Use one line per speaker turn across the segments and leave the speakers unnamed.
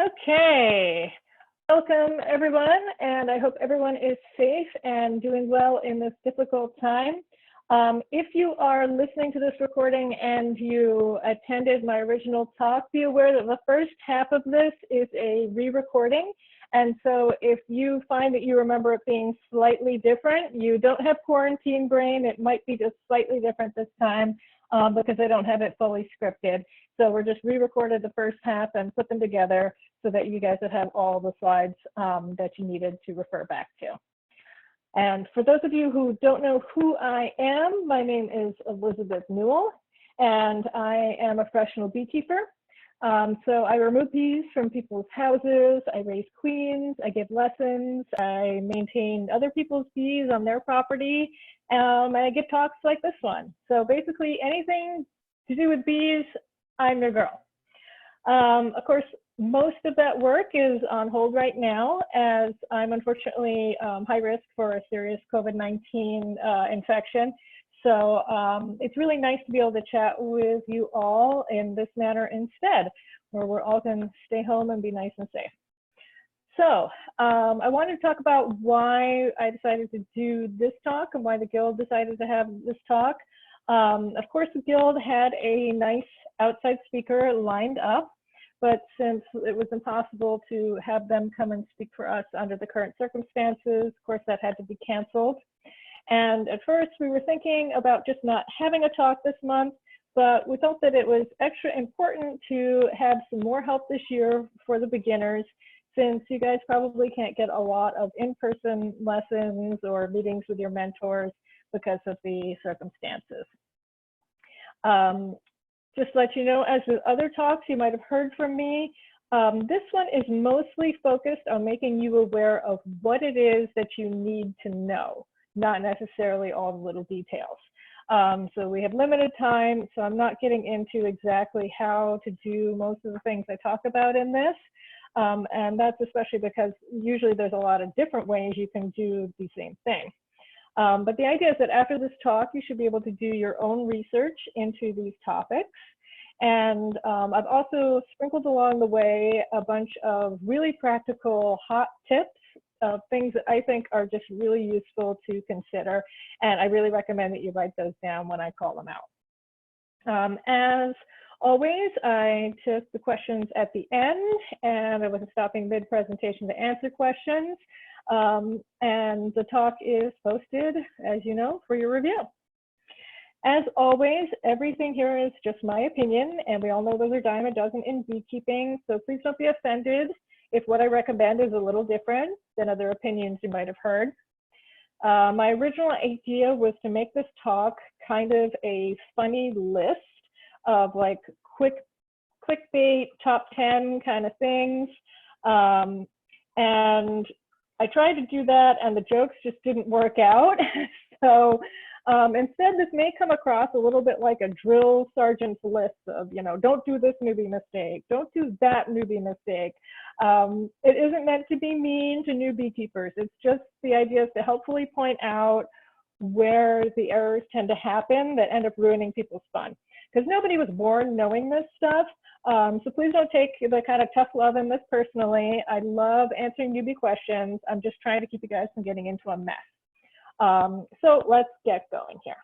Okay, welcome everyone, and I hope everyone is safe and doing well in this difficult time. If you are listening to this recording and you attended my original talk, be aware that the first half of this is a re-recording. And so if you find that you remember it being slightly different, you don't have quarantine brain, it might be just slightly different this time because I don't have it fully scripted. So we're just re-recorded the first half and put them together so that you guys would have all the slides that you needed to refer back to. And for those of you who don't know who I am, my name is Elizabeth Newell, and I am a professional beekeeper. So I remove bees from people's houses, I raise queens, I give lessons, I maintain other people's bees on their property, and I give talks like this one. So basically anything to do with bees, I'm your girl. Of course, most of that work is on hold right now as I'm unfortunately high risk for a serious COVID-19 infection. So it's really nice to be able to chat with you all in this manner instead, where we're all going to stay home and be nice and safe. So I wanted to talk about why I decided to do this talk and why the Guild decided to have this talk. Of course, the Guild had a nice outside speaker lined up, but since it was impossible to have them come and speak for us under the current circumstances, of course, that had to be canceled. And at first we were thinking about just not having a talk this month, but we felt that it was extra important to have some more help this year for the beginners, since you guys probably can't get a lot of in-person lessons or meetings with your mentors because of the circumstances. Just to let you know, as with other talks you might have heard from me, this one is mostly focused on making you aware of what it is that you need to know, not necessarily all the little details. So we have limited time, so I'm not getting into exactly how to do most of the things I talk about in this. And that's especially because usually there's a lot of different ways you can do the same thing. But the idea is that after this talk, you should be able to do your own research into these topics. And I've also sprinkled along the way a bunch of really practical hot tips of things that I think are just really useful to consider. And I really recommend that you write those down when I call them out. As always, I took the questions at the end, and I wasn't stopping mid-presentation to answer questions. And the talk is posted, as you know, for your review. As always, everything here is just my opinion, and we all know those are a dime a dozen in beekeeping, so please don't be offended if what I recommend is a little different than other opinions you might have heard. My original idea was to make this talk kind of a funny list of like quick clickbait, top 10 kind of things. And I tried to do that and the jokes just didn't work out. So instead, this may come across a little bit like a drill sergeant's list of, you know, don't do this newbie mistake, don't do that newbie mistake. It isn't meant to be mean to new beekeepers. It's just the idea is to helpfully point out where the errors tend to happen that end up ruining people's fun. Because nobody was born knowing this stuff. So please don't take the kind of tough love in this personally. I love answering newbie questions. I'm just trying to keep you guys from getting into a mess. So let's get going here.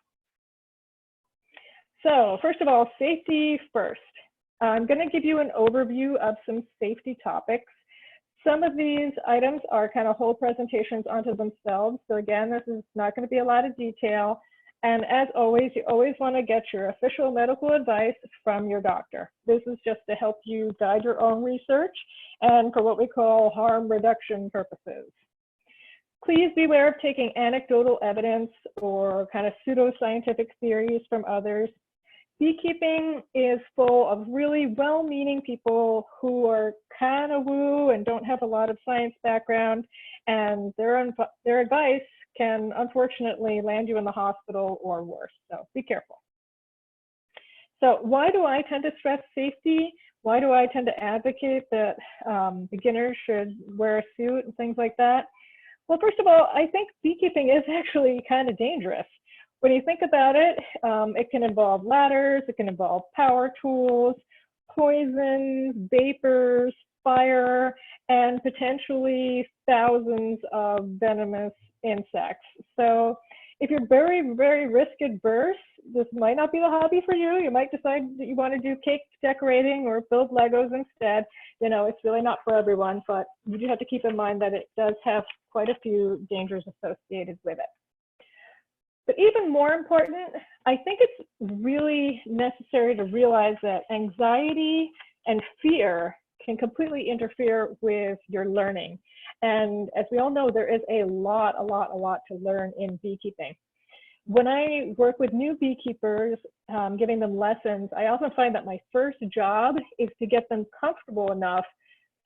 So first of all, safety first. I'm going to give you an overview of some safety topics. Some of these items are kind of whole presentations onto themselves. So again, this is not going to be a lot of detail. And as always, you always want to get your official medical advice from your doctor. This is just to help you guide your own research and for what we call harm reduction purposes. Please beware of taking anecdotal evidence or kind of pseudoscientific theories from others. Beekeeping is full of really well-meaning people who are kind of woo and don't have a lot of science background, and their advice can unfortunately land you in the hospital or worse, so be careful. So why do I tend to stress safety? Why do I tend to advocate that beginners should wear a suit and things like that? Well, first of all, I think beekeeping is actually kind of dangerous. When you think about it, it can involve ladders, it can involve power tools, poison, vapors, fire, and potentially thousands of venomous insects. So if you're very, very risk adverse, this might not be the hobby for you. You might decide that you want to do cake decorating or build Legos instead. You know, it's really not for everyone, but you do have to keep in mind that it does have quite a few dangers associated with it. But even more important, I think it's really necessary to realize that anxiety and fear can completely interfere with your learning. And as we all know, there is a lot to learn in beekeeping. When I work with new beekeepers, giving them lessons, I often find that my first job is to get them comfortable enough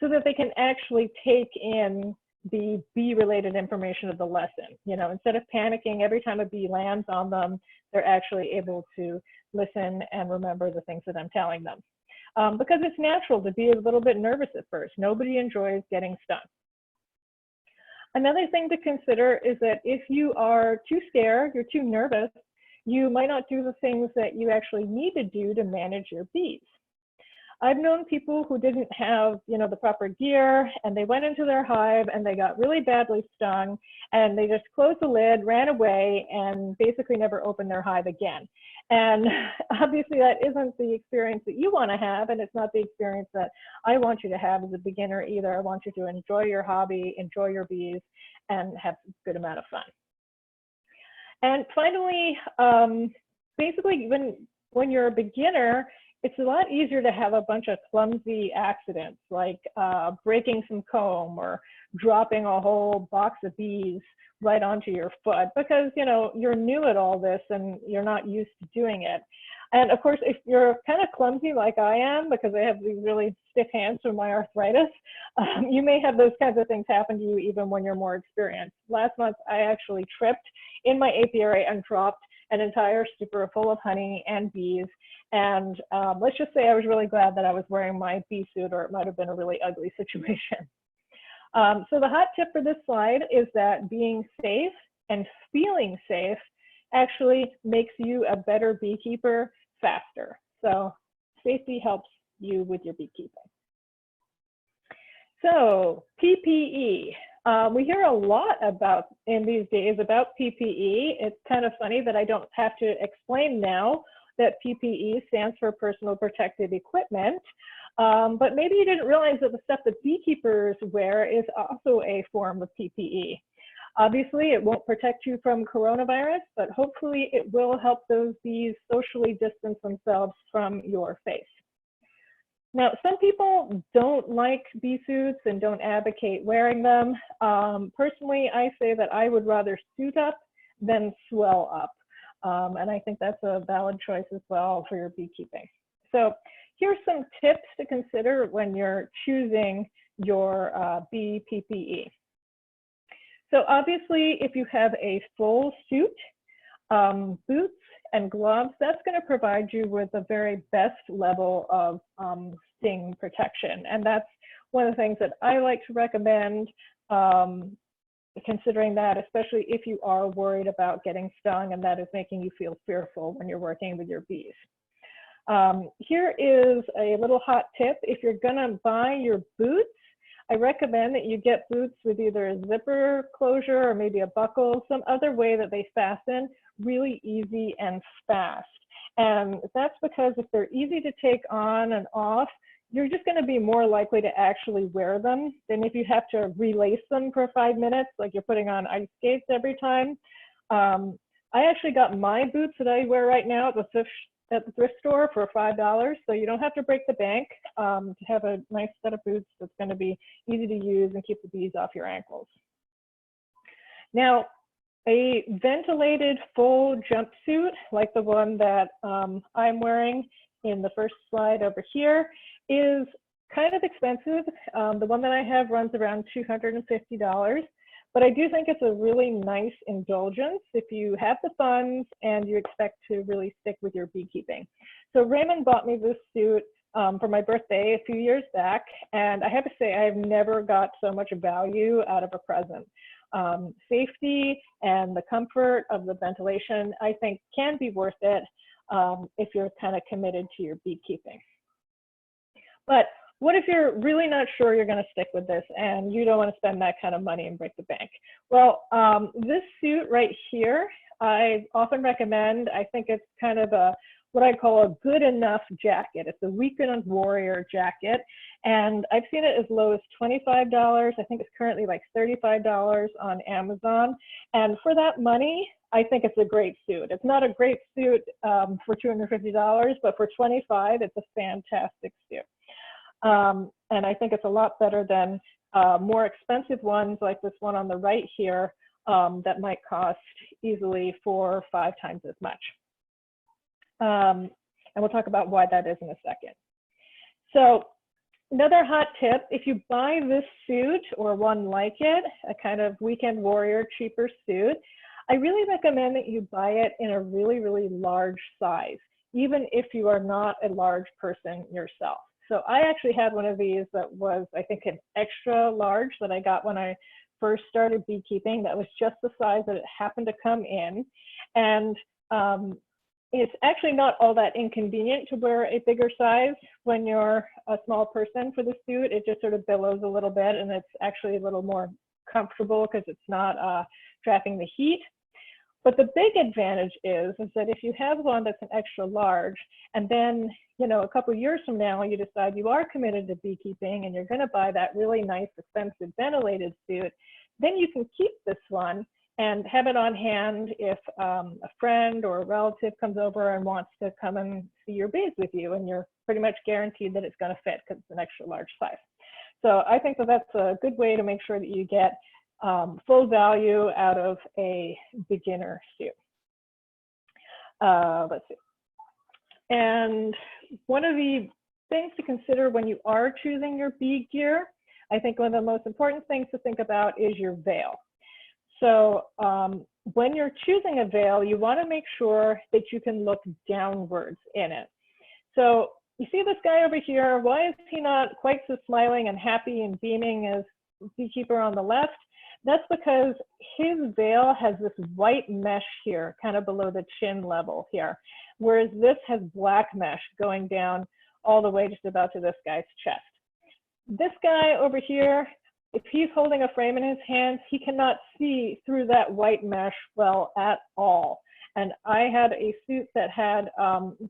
so that they can actually take in the bee-related information of the lesson. You know, instead of panicking every time a bee lands on them, they're actually able to listen and remember the things that I'm telling them. Because it's natural to be a little bit nervous at first. Nobody enjoys getting stung. Another thing to consider is that if you are too scared, you're too nervous, you might not do the things that you actually need to do to manage your bees. I've known people who didn't have, you know, the proper gear, and they went into their hive and they got really badly stung, and they just closed the lid, ran away, and basically never opened their hive again. And obviously that isn't the experience that you want to have, and it's not the experience that I want you to have as a beginner either. I want you to enjoy your hobby, enjoy your bees, and have a good amount of fun. And finally, basically when you're a beginner, it's a lot easier to have a bunch of clumsy accidents, like breaking some comb or dropping a whole box of bees right onto your foot, because, you know, you're new at all this and you're not used to doing it. And of course, if you're kind of clumsy like I am, because I have these really stiff hands from my arthritis, you may have those kinds of things happen to you even when you're more experienced. Last month, I actually tripped in my apiary and dropped an entire stupor full of honey and bees. And let's just say I was really glad that I was wearing my bee suit, or it might have been a really ugly situation. So the hot tip for this slide is that being safe and feeling safe actually makes you a better beekeeper faster. So safety helps you with your beekeeping. So PPE. We hear a lot about in these days about PPE. It's kind of funny that I don't have to explain now that PPE stands for personal protective equipment. But maybe you didn't realize that the stuff that beekeepers wear is also a form of PPE. Obviously, it won't protect you from coronavirus, but hopefully it will help those bees socially distance themselves from your face. Now, some people don't like bee suits and don't advocate wearing them. Personally, I say that I would rather suit up than swell up. And I think that's a valid choice as well for your beekeeping. So here's some tips to consider when you're choosing your bee PPE. So obviously, if you have a full suit, boots and gloves, that's going to provide you with the very best level of sting protection. And that's one of the things that I like to recommend, considering that, especially if you are worried about getting stung and that is making you feel fearful when you're working with your bees. Here is a little hot tip. If you're going to buy your boots, I recommend that you get boots with either a zipper closure or maybe a buckle, some other way that they fasten really easy and fast. And that's because if they're easy to take on and off, you're just going to be more likely to actually wear them than if you have to relace them for 5 minutes, like you're putting on ice skates every time. I actually got my boots that I wear right now at the thrift store for $5, so you don't have to break the bank to have a nice set of boots that's going to be easy to use and keep the bees off your ankles. Now, a ventilated full jumpsuit, like the one that I'm wearing in the first slide over here, is kind of expensive. The one that I have runs around $250. But I do think it's a really nice indulgence if you have the funds and you expect to really stick with your beekeeping. So Raymond bought me this suit for my birthday a few years back, and I have to say I have never got so much value out of a present. Safety and the comfort of the ventilation, I think, can be worth it if you're kind of committed to your beekeeping. But what if you're really not sure you're going to stick with this and you don't want to spend that kind of money and break the bank? Well, this suit right here, I often recommend. I think it's kind of what I call a good enough jacket. It's a weekend warrior jacket, and I've seen it as low as $25. I think it's currently like $35 on Amazon. And for that money, I think it's a great suit. It's not a great suit for $250, but for $25, it's a fantastic suit. And I think it's a lot better than more expensive ones like this one on the right here that might cost easily 4 or 5 times as much. And we'll talk about why that is in a second. So another hot tip, if you buy this suit or one like it, a kind of weekend warrior cheaper suit, I really recommend that you buy it in a really, really large size, even if you are not a large person yourself. So I actually had one of these that was, I think, an extra large that I got when I first started beekeeping. That was just the size that it happened to come in. And it's actually not all that inconvenient to wear a bigger size when you're a small person for the suit. It just sort of billows a little bit, and it's actually a little more comfortable because it's not trapping the heat. But the big advantage is that if you have one that's an extra large, and then, you know, a couple of years from now, you decide you are committed to beekeeping and you're going to buy that really nice, expensive ventilated suit, then you can keep this one and have it on hand if a friend or a relative comes over and wants to come and see your bees with you, and you're pretty much guaranteed that it's going to fit because it's an extra large size. So I think that that's a good way to make sure that you get full value out of a beginner suit. Let's see. And one of the things to consider when you are choosing your bee gear, I think one of the most important things to think about is your veil. So when you're choosing a veil, you want to make sure that you can look downwards in it. So you see this guy over here, why is he not quite so smiling and happy and beaming as beekeeper on the left? That's because his veil has this white mesh here, kind of below the chin level here, whereas this has black mesh going down all the way just about to this guy's chest. This guy over here, if he's holding a frame in his hands, he cannot see through that white mesh well at all. And I had a suit that had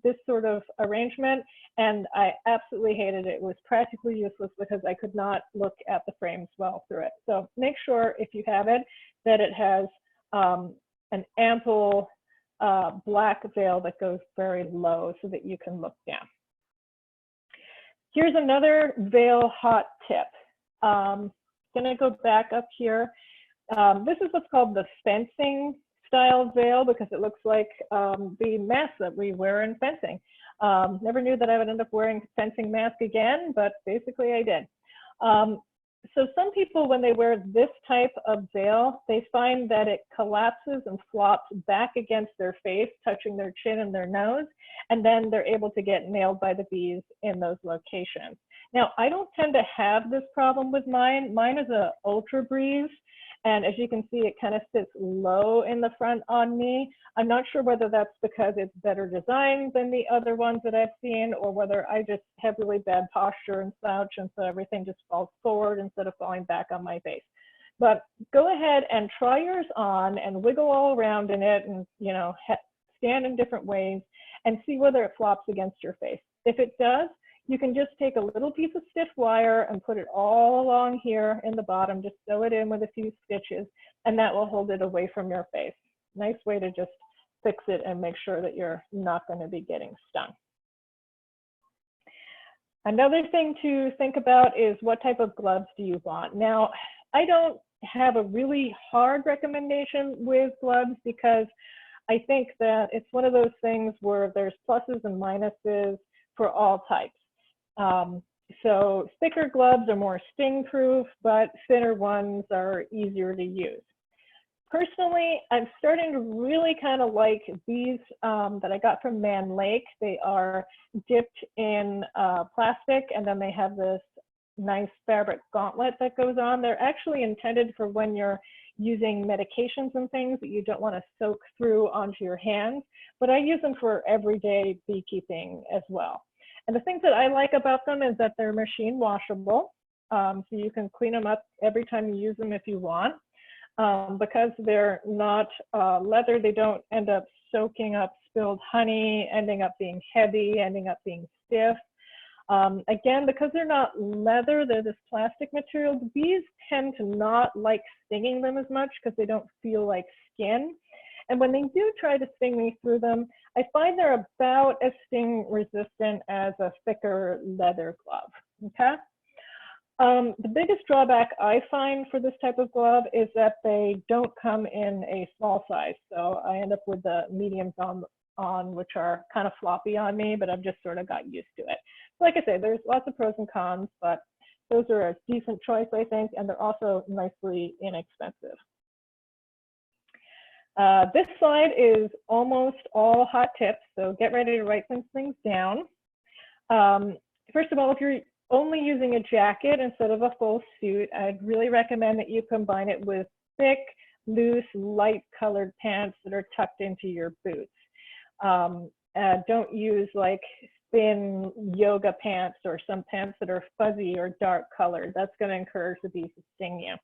this sort of arrangement, and I absolutely hated it. It was practically useless because I could not look at the frames well through it. So make sure, if you have it, that it has an ample black veil that goes very low so that you can look down. Here's another veil hot tip. Gonna go back up here. This is what's called the fencing style veil because it looks like the mask that we wear in fencing. Never knew that I would end up wearing a fencing mask again, but basically I did. So some people, when they wear this type of veil, they find that it collapses and flops back against their face, touching their chin and their nose, and then they're able to get nailed by the bees in those locations. Now, I don't tend to have this problem with mine. Mine is a ultra breeze, and as you can see, it kind of sits low in the front on me. I'm not sure whether that's because it's better designed than the other ones that I've seen, or whether I just have really bad posture and slouch, and so everything just falls forward instead of falling back on my face. But go ahead and try yours on and wiggle all around in it, and stand in different ways and see whether it flops against your face. If it does, you can just take a little piece of stiff wire and put it all along here in the bottom, just sew it in with a few stitches, and that will hold it away from your face. Nice way to just fix it and make sure that you're not going to be getting stung. Another thing to think about is what type of gloves do you want? Now, I don't have a really hard recommendation with gloves because I think that it's one of those things where there's pluses and minuses for all types. So thicker gloves are more sting proof, but thinner ones are easier to use. Personally, I'm starting to really kind of like these that I got from Man Lake. They are dipped in plastic, and then they have this nice fabric gauntlet that goes on. They're actually intended for when you're using medications and things that you don't want to soak through onto your hands, but I use them for everyday beekeeping as well. And the things that I like about them is that they're machine washable. So you can clean them up every time you use them if you want. Because they're not leather, they don't end up soaking up spilled honey, ending up being heavy, ending up being stiff. Again, because they're not leather, they're this plastic material, the bees tend to not like stinging them as much because they don't feel like skin. And when they do try to sting me through them, I find they're about as sting resistant as a thicker leather glove, okay? The biggest drawback I find for this type of glove is that they don't come in a small size. So I end up with the mediums on which are kind of floppy on me, but I've just sort of got used to it. Like I say, there's lots of pros and cons, but those are a decent choice, I think, and they're also nicely inexpensive. This slide is almost all hot tips, so get ready to write some things down. First of all, if you're only using a jacket instead of a full suit, I'd really recommend that you combine it with thick, loose, light colored pants that are tucked into your boots. Don't use like thin yoga pants or some pants that are fuzzy or dark colored. That's going to encourage the bees to sting you.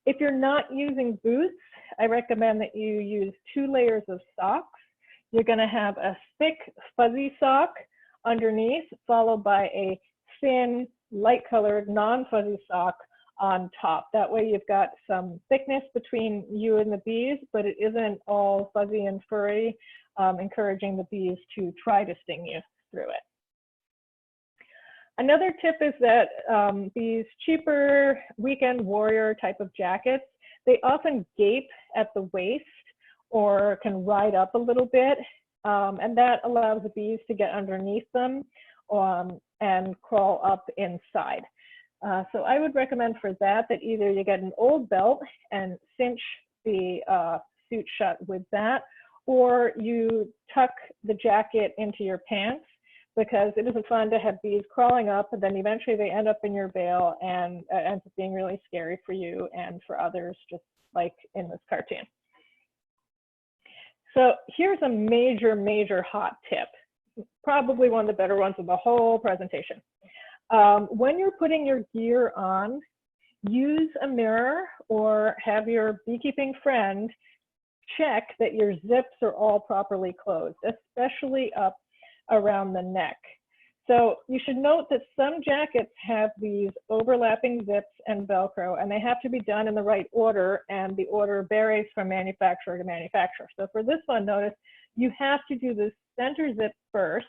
If you're not using boots, I recommend that you use 2 layers of socks. You're going to have a thick, fuzzy sock underneath, followed by a thin, light-colored, non-fuzzy sock on top. That way you've got some thickness between you and the bees, but it isn't all fuzzy and furry, encouraging the bees to try to sting you through it. Another tip is that these cheaper weekend warrior type of jackets, they often gape at the waist or can ride up a little bit, and that allows the bees to get underneath them and crawl up inside. So I would recommend for that either you get an old belt and cinch the suit shut with that, or you tuck the jacket into your pants, because it isn't fun to have bees crawling up, and then eventually they end up in your veil, and it ends up being really scary for you and for others, just like in this cartoon. So here's a major, major hot tip, probably one of the better ones of the whole presentation. When you're putting your gear on, use a mirror or have your beekeeping friend check that your zips are all properly closed, especially up around the neck. So you should note that some jackets have these overlapping zips and Velcro, and they have to be done in the right order, and the order varies from manufacturer to manufacturer. So for this one, notice you have to do the center zip first,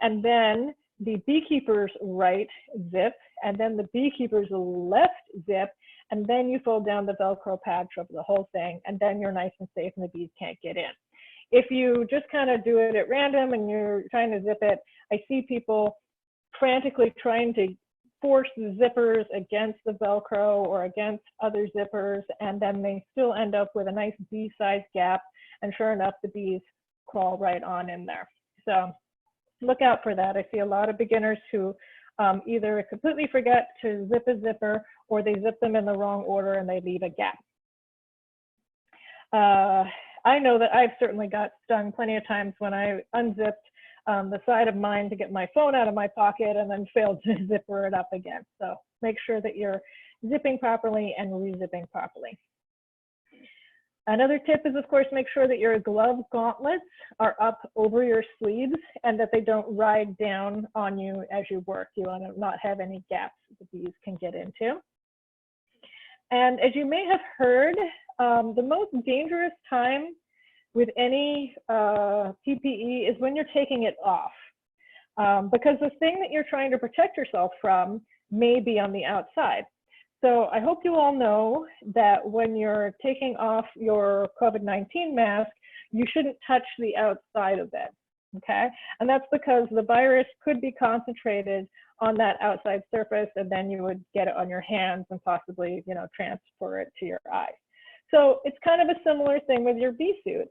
and then the beekeeper's right zip, and then the beekeeper's left zip, and then you fold down the Velcro patch over the whole thing, and then you're nice and safe and the bees can't get in. If you just kind of do it at random and you're trying to zip it, I see people frantically trying to force the zippers against the Velcro or against other zippers, and then they still end up with a nice bee-sized gap, and sure enough, the bees crawl right on in there. So look out for that. I see a lot of beginners who either completely forget to zip a zipper, or they zip them in the wrong order and they leave a gap. I know that I've certainly got stung plenty of times when I unzipped the side of mine to get my phone out of my pocket and then failed to zipper it up again. So make sure that you're zipping properly and re-zipping properly. Another tip is, of course, make sure that your glove gauntlets are up over your sleeves and that they don't ride down on you as you work. You want to not have any gaps that the bees can get into. And as you may have heard, the most dangerous time with any PPE is when you're taking it off, because the thing that you're trying to protect yourself from may be on the outside. So I hope you all know that when you're taking off your COVID-19 mask, you shouldn't touch the outside of it, okay? And that's because the virus could be concentrated on that outside surface, and then you would get it on your hands and possibly, transfer it to your eyes. So it's kind of a similar thing with your bee suit.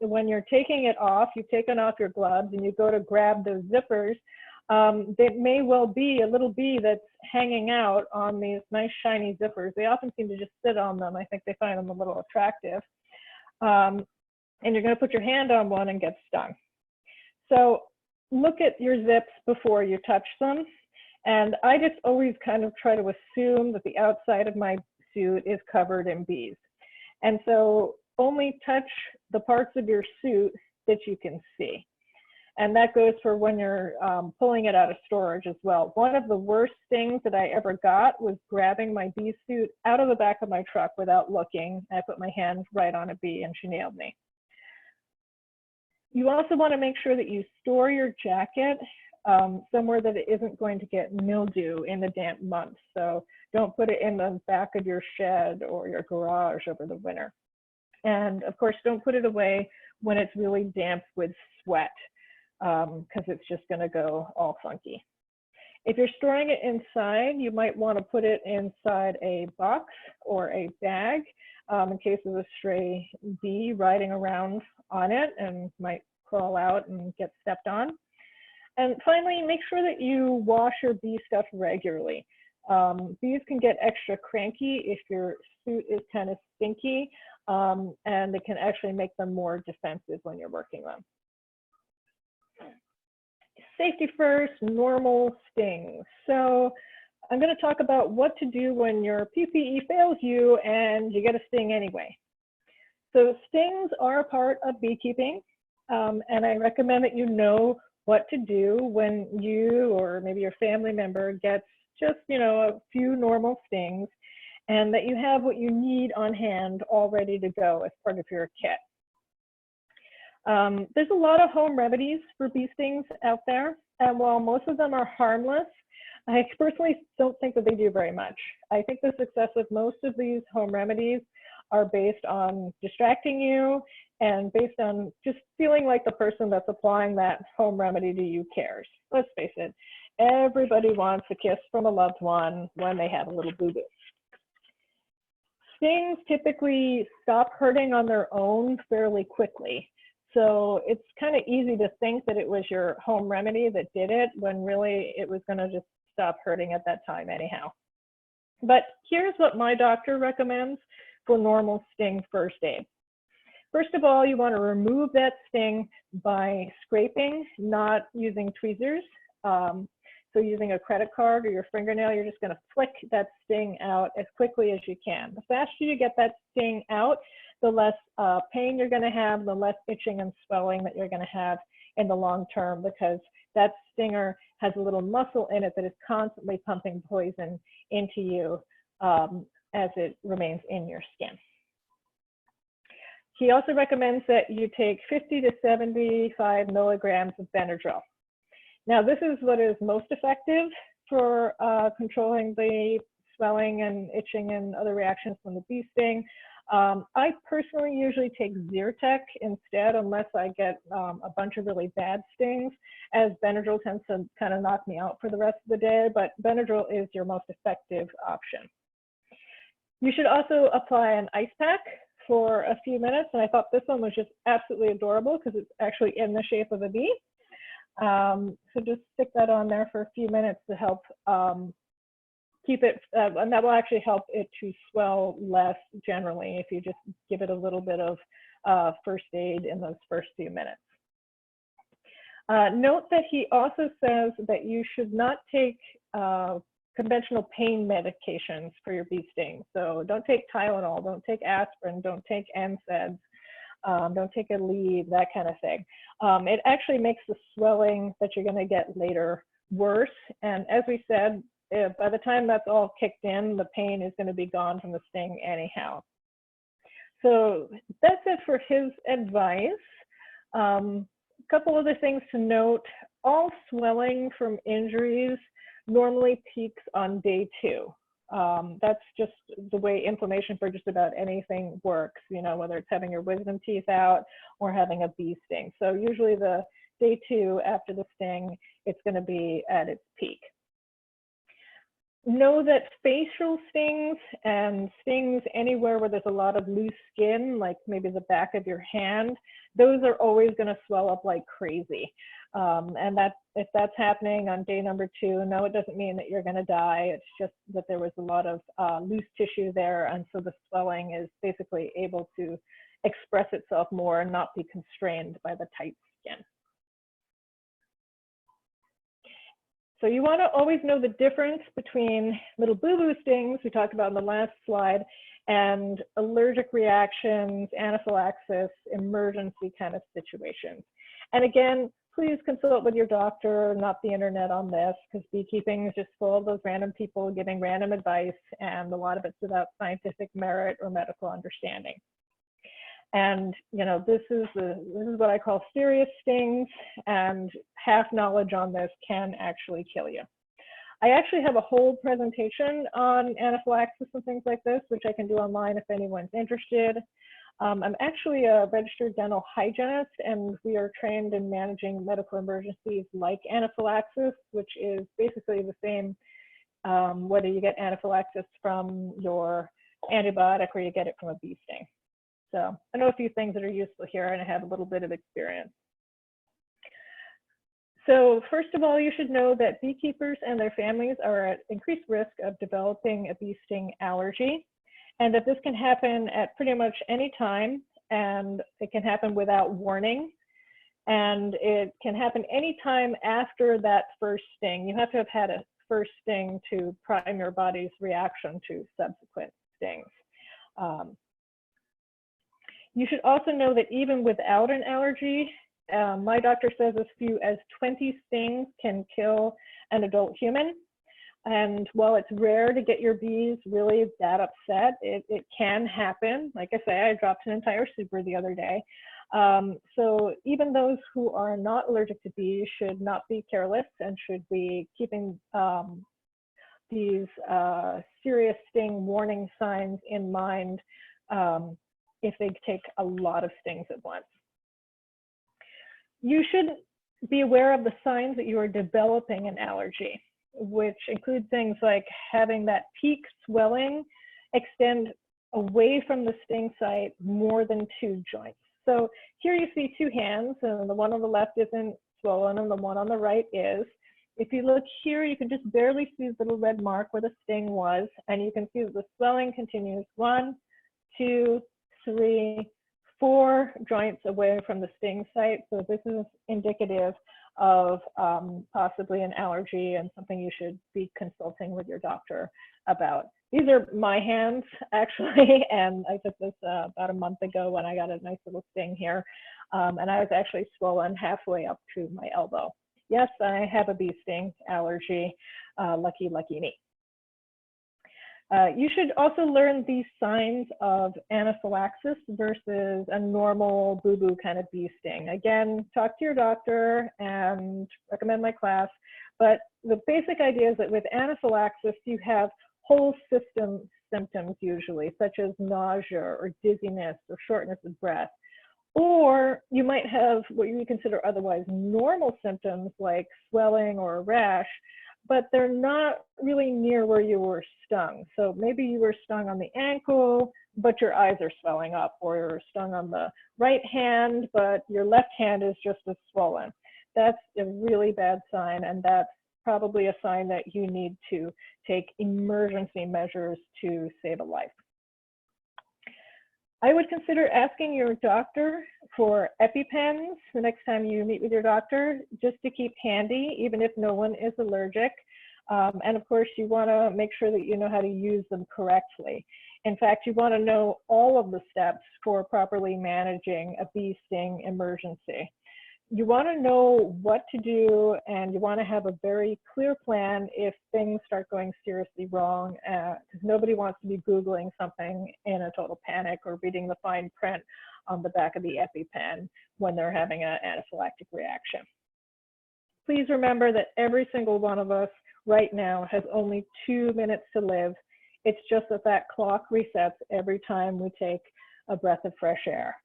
When you're taking it off, you've taken off your gloves and you go to grab those zippers, there may well be a little bee that's hanging out on these nice shiny zippers. They often seem to just sit on them. I think they find them a little attractive. And you're going to put your hand on one and get stung. So look at your zips before you touch them. And I just always kind of try to assume that the outside of my suit is covered in bees. And so only touch the parts of your suit that you can see. And that goes for when you're pulling it out of storage as well. One of the worst things that I ever got was grabbing my bee suit out of the back of my truck without looking. I put my hand right on a bee and she nailed me. You also want to make sure that you store your jacket somewhere that it isn't going to get mildew in the damp months. So don't put it in the back of your shed or your garage over the winter. And of course, don't put it away when it's really damp with sweat, because it's just going to go all funky. If you're storing it inside, you might want to put it inside a box or a bag in case of a stray bee riding around on it and might crawl out and get stepped on. And finally, make sure that you wash your bee stuff regularly. Bees can get extra cranky if your suit is kind of stinky, and it can actually make them more defensive when you're working them. Safety first, normal stings. So I'm going to talk about what to do when your PPE fails you and you get a sting anyway. So stings are a part of beekeeping, and I recommend that you know what to do when you or maybe your family member gets just, a few normal stings, and that you have what you need on hand all ready to go as part of your kit. There's a lot of home remedies for bee stings out there, and while most of them are harmless, I personally don't think that they do very much. I think the success of most of these home remedies are based on distracting you and based on just feeling like the person that's applying that home remedy to you cares. Let's face it, everybody wants a kiss from a loved one when they have a little boo-boo. Stings typically stop hurting on their own fairly quickly. So it's kind of easy to think that it was your home remedy that did it when really it was going to just stop hurting at that time anyhow. But here's what my doctor recommends for normal sting first aid. First of all, you want to remove that sting by scraping, not using tweezers. So using a credit card or your fingernail, you're just going to flick that sting out as quickly as you can. The faster you get that sting out, the less pain you're going to have, the less itching and swelling that you're going to have in the long term, because that stinger has a little muscle in it that is constantly pumping poison into you as it remains in your skin. He also recommends that you take 50 to 75 milligrams of Benadryl. Now, this is what is most effective for controlling the swelling and itching and other reactions from the bee sting. I personally usually take Zyrtec instead, unless I get a bunch of really bad stings, as Benadryl tends to kind of knock me out for the rest of the day, but Benadryl is your most effective option. You should also apply an ice pack for a few minutes, and I thought this one was just absolutely adorable because it's actually in the shape of a bee. So just stick that on there for a few minutes to help keep it, and that will actually help it to swell less generally if you just give it a little bit of first aid in those first few minutes. Note that he also says that you should not take conventional pain medications for your bee sting. So don't take Tylenol, don't take aspirin, don't take NSAIDs, don't take a lead, that kind of thing. It actually makes the swelling that you're going to get later worse. And as we said, by the time that's all kicked in, the pain is going to be gone from the sting anyhow. So that's it for his advice. A couple other things to note. All swelling from injuries normally peaks on day 2. That's just the way inflammation for just about anything works, whether it's having your wisdom teeth out or having a bee sting. So usually the day 2 after the sting, it's going to be at its peak. Know that facial stings and stings anywhere where there's a lot of loose skin, like maybe the back of your hand, those are always going to swell up like crazy. And if that's happening on day number 2, no, it doesn't mean that you're going to die. It's just that there was a lot of loose tissue there, and so the swelling is basically able to express itself more and not be constrained by the tight skin. So you want to always know the difference between little boo-boo stings we talked about in the last slide and allergic reactions, anaphylaxis, emergency kind of situations. And again, please consult with your doctor, not the internet on this, because beekeeping is just full of those random people giving random advice, and a lot of it's without scientific merit or medical understanding. And this is what I call serious stings, and half knowledge on this can actually kill you. I actually have a whole presentation on anaphylaxis and things like this, which I can do online if anyone's interested. I'm actually a registered dental hygienist, and we are trained in managing medical emergencies like anaphylaxis, which is basically the same whether you get anaphylaxis from your antibiotic or you get it from a bee sting. So I know a few things that are useful here, and I have a little bit of experience. So first of all, you should know that beekeepers and their families are at increased risk of developing a bee sting allergy, and that this can happen at pretty much any time, and it can happen without warning, and it can happen any time after that first sting. You have to have had a first sting to prime your body's reaction to subsequent stings. You should also know that even without an allergy, my doctor says as few as 20 stings can kill an adult human. And while it's rare to get your bees really that upset, it can happen. Like I say, I dropped an entire super the other day. So even those who are not allergic to bees should not be careless and should be keeping these serious sting warning signs in mind if they take a lot of stings at once. You should be aware of the signs that you are developing an allergy, which include things like having that peak swelling extend away from the sting site more than 2 joints. So here you see 2 hands, and the one on the left isn't swollen and the one on the right is. If you look here, you can just barely see the little red mark where the sting was, and you can see that the swelling continues 1, 2, 3, 4 joints away from the sting site. So this is indicative of possibly an allergy and something you should be consulting with your doctor about. These are my hands, actually, and I took this about a month ago when I got a nice little sting here, and I was actually swollen halfway up to my elbow. Yes, I have a bee sting allergy. Lucky, lucky me. You should also learn these signs of anaphylaxis versus a normal boo-boo kind of bee sting. Again, talk to your doctor and recommend my class. But the basic idea is that with anaphylaxis, you have whole system symptoms usually, such as nausea or dizziness or shortness of breath. Or you might have what you would consider otherwise normal symptoms like swelling or a rash, but they're not really near where you were stung. So maybe you were stung on the ankle, but your eyes are swelling up, or you're stung on the right hand, but your left hand is just as swollen. That's a really bad sign, and that's probably a sign that you need to take emergency measures to save a life. I would consider asking your doctor for EpiPens the next time you meet with your doctor, just to keep handy, even if no one is allergic. And of course, you want to make sure that you know how to use them correctly. In fact, you want to know all of the steps for properly managing a bee sting emergency. You want to know what to do, and you want to have a very clear plan if things start going seriously wrong, because nobody wants to be Googling something in a total panic or reading the fine print on the back of the EpiPen when they're having an anaphylactic reaction. Please remember that every single one of us right now has only 2 minutes to live. It's just that that clock resets every time we take a breath of fresh air.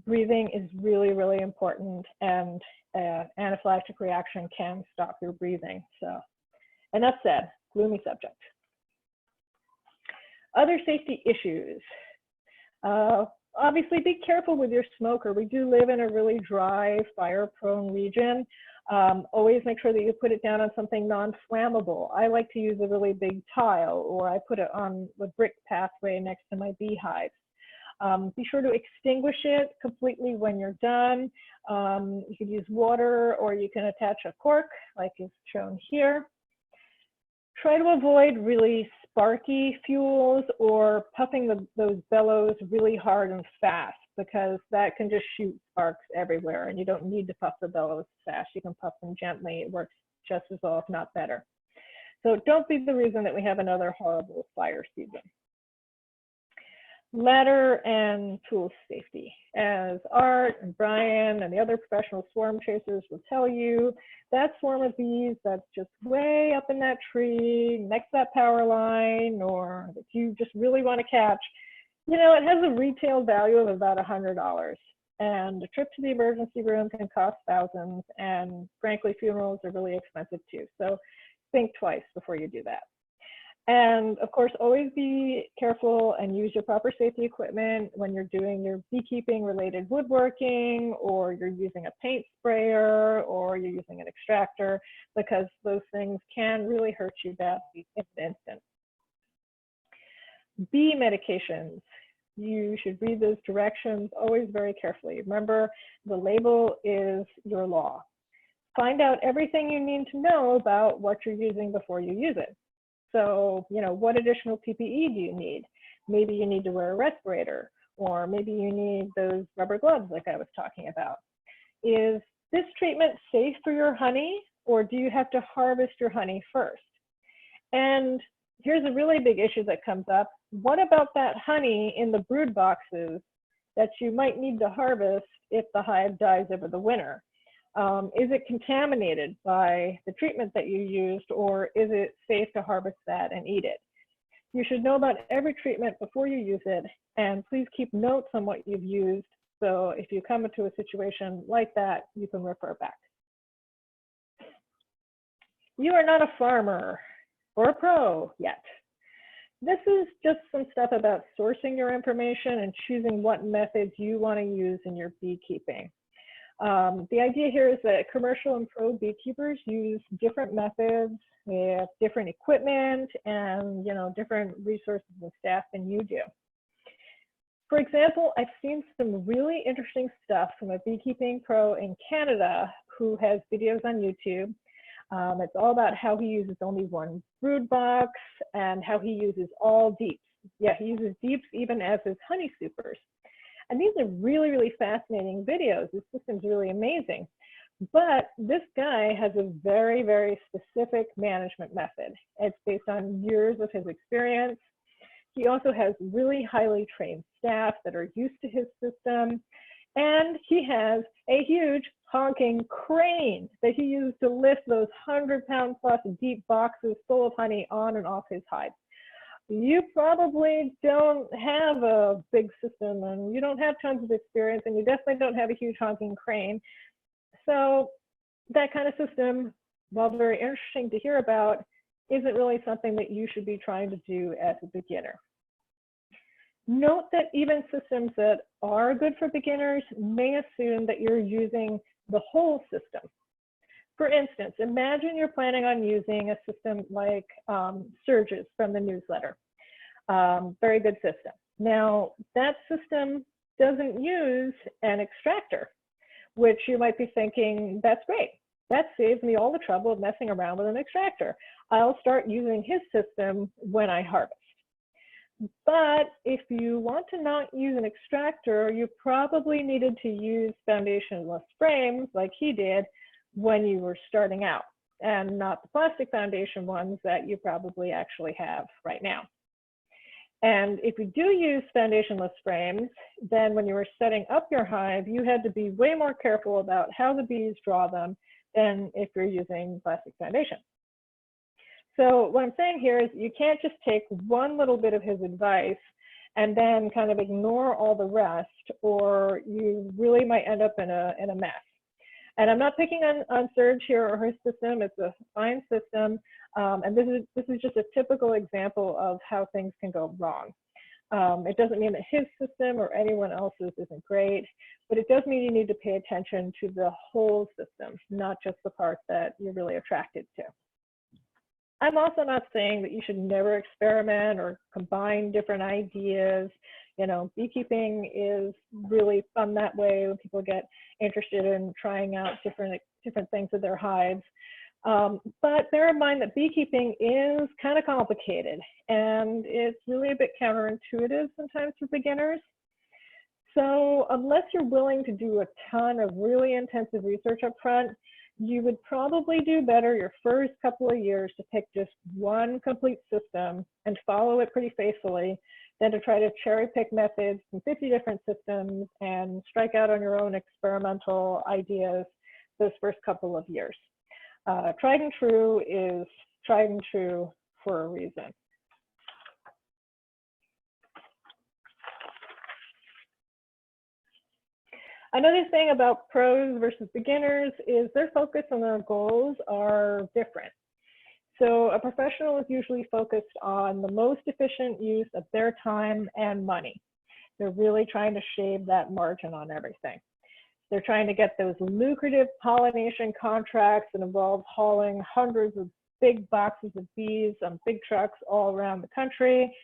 Breathing is really, really important, and anaphylactic reaction can stop your breathing. So enough said, gloomy subject. Other safety issues. Obviously, be careful with your smoker. We do live in a really dry, fire-prone region. Always make sure that you put it down on something non-flammable. I like to use a really big tile, or I put it on the brick pathway next to my beehives. Be sure to extinguish it completely when you're done. You can use water, or you can attach a cork like is shown here. try to avoid really sparky fuels or puffing those bellows really hard and fast, because that can just shoot sparks everywhere, and you don't need to puff the bellows fast. You can puff them gently. It works just as well, if not better. So don't be the reason that we have another horrible fire season. Ladder and tool safety. As Art and Brian and the other professional swarm chasers will tell you, that swarm of bees that's just way up in that tree next to that power line, or that you just really want to catch, you know, it has a retail value of about $100. And a trip to the emergency room can cost thousands, and frankly, funerals are really expensive too. So think twice before you do that. And of course, always be careful and use your proper safety equipment when you're doing your beekeeping related woodworking, or you're using a paint sprayer, or you're using an extractor, because those things can really hurt you badly in an instant. Bee medications. You should read those directions always very carefully. Remember, the label is your law. Find out everything you need to know about what you're using before you use it. So, you know, what additional PPE do you need? Maybe you need to wear a respirator, or maybe you need those rubber gloves like I was talking about. Is this treatment safe for your honey, or do you have to harvest your honey first? And here's a really big issue that comes up. What about that honey in the brood boxes that you might need to harvest if the hive dies over the winter? Is it contaminated by the treatment that you used, or is it safe to harvest that and eat it? You should know about every treatment before you use it, and please keep notes on what you've used, so if you come into a situation like that, you can refer back. You are not a farmer or a pro yet. This is just some stuff about sourcing your information and choosing what methods you want to use in your beekeeping. The idea here is that commercial and pro beekeepers use different methods with different equipment and, you know, different resources and staff than you do. For example, I've seen some really interesting stuff from a beekeeping pro in Canada who has videos on YouTube. It's all about how he uses only one brood box and how he uses all deeps. Yeah, he uses deeps even as his honey supers. And these are really, really fascinating videos. This system's really amazing. But this guy has a very, very specific management method. It's based on years of his experience. He also has really highly trained staff that are used to his system. And he has a huge honking crane that he uses to lift those 100-pound plus deep boxes full of honey on and off his hive. You probably don't have a big system, and you don't have tons of experience, and you definitely don't have a huge honking crane. So that kind of system, while very interesting to hear about, isn't really something that you should be trying to do as a beginner. Note that even systems that are good for beginners may assume that you're using the whole system. For instance, imagine you're planning on using a system like Surges from the newsletter. Very good system. Now, that system doesn't use an extractor, which you might be thinking, that's great. That saves me all the trouble of messing around with an extractor. I'll start using his system when I harvest. But if you want to not use an extractor, you probably needed to use foundationless frames like he did when you were starting out, and not the plastic foundation ones that you probably actually have right now. And if you do use foundationless frames, then when you were setting up your hive, you had to be way more careful about how the bees draw them than if you're using plastic foundation. So what I'm saying here is you can't just take one little bit of his advice and then kind of ignore all the rest, or you really might end up in a mess. And I'm not picking on Serge here or his system. It's a fine system. And this is just a typical example of how things can go wrong. It doesn't mean that his system or anyone else's isn't great, but it does mean you need to pay attention to the whole system, not just the part that you're really attracted to. I'm also not saying that you should never experiment or combine different ideas. You know, beekeeping is really fun that way when people get interested in trying out different things with their hives. But bear in mind that beekeeping is kind of complicated, and it's really a bit counterintuitive sometimes for beginners. So unless you're willing to do a ton of really intensive research up front, you would probably do better your first couple of years to pick just one complete system and follow it pretty faithfully than to try to cherry pick methods from 50 different systems and strike out on your own experimental ideas those first couple of years. Tried and true is tried and true for a reason. Another thing about pros versus beginners is their focus and their goals are different. So a professional is usually focused on the most efficient use of their time and money. They're really trying to shave that margin on everything. They're trying to get those lucrative pollination contracts that involve hauling hundreds of big boxes of bees on big trucks all around the country.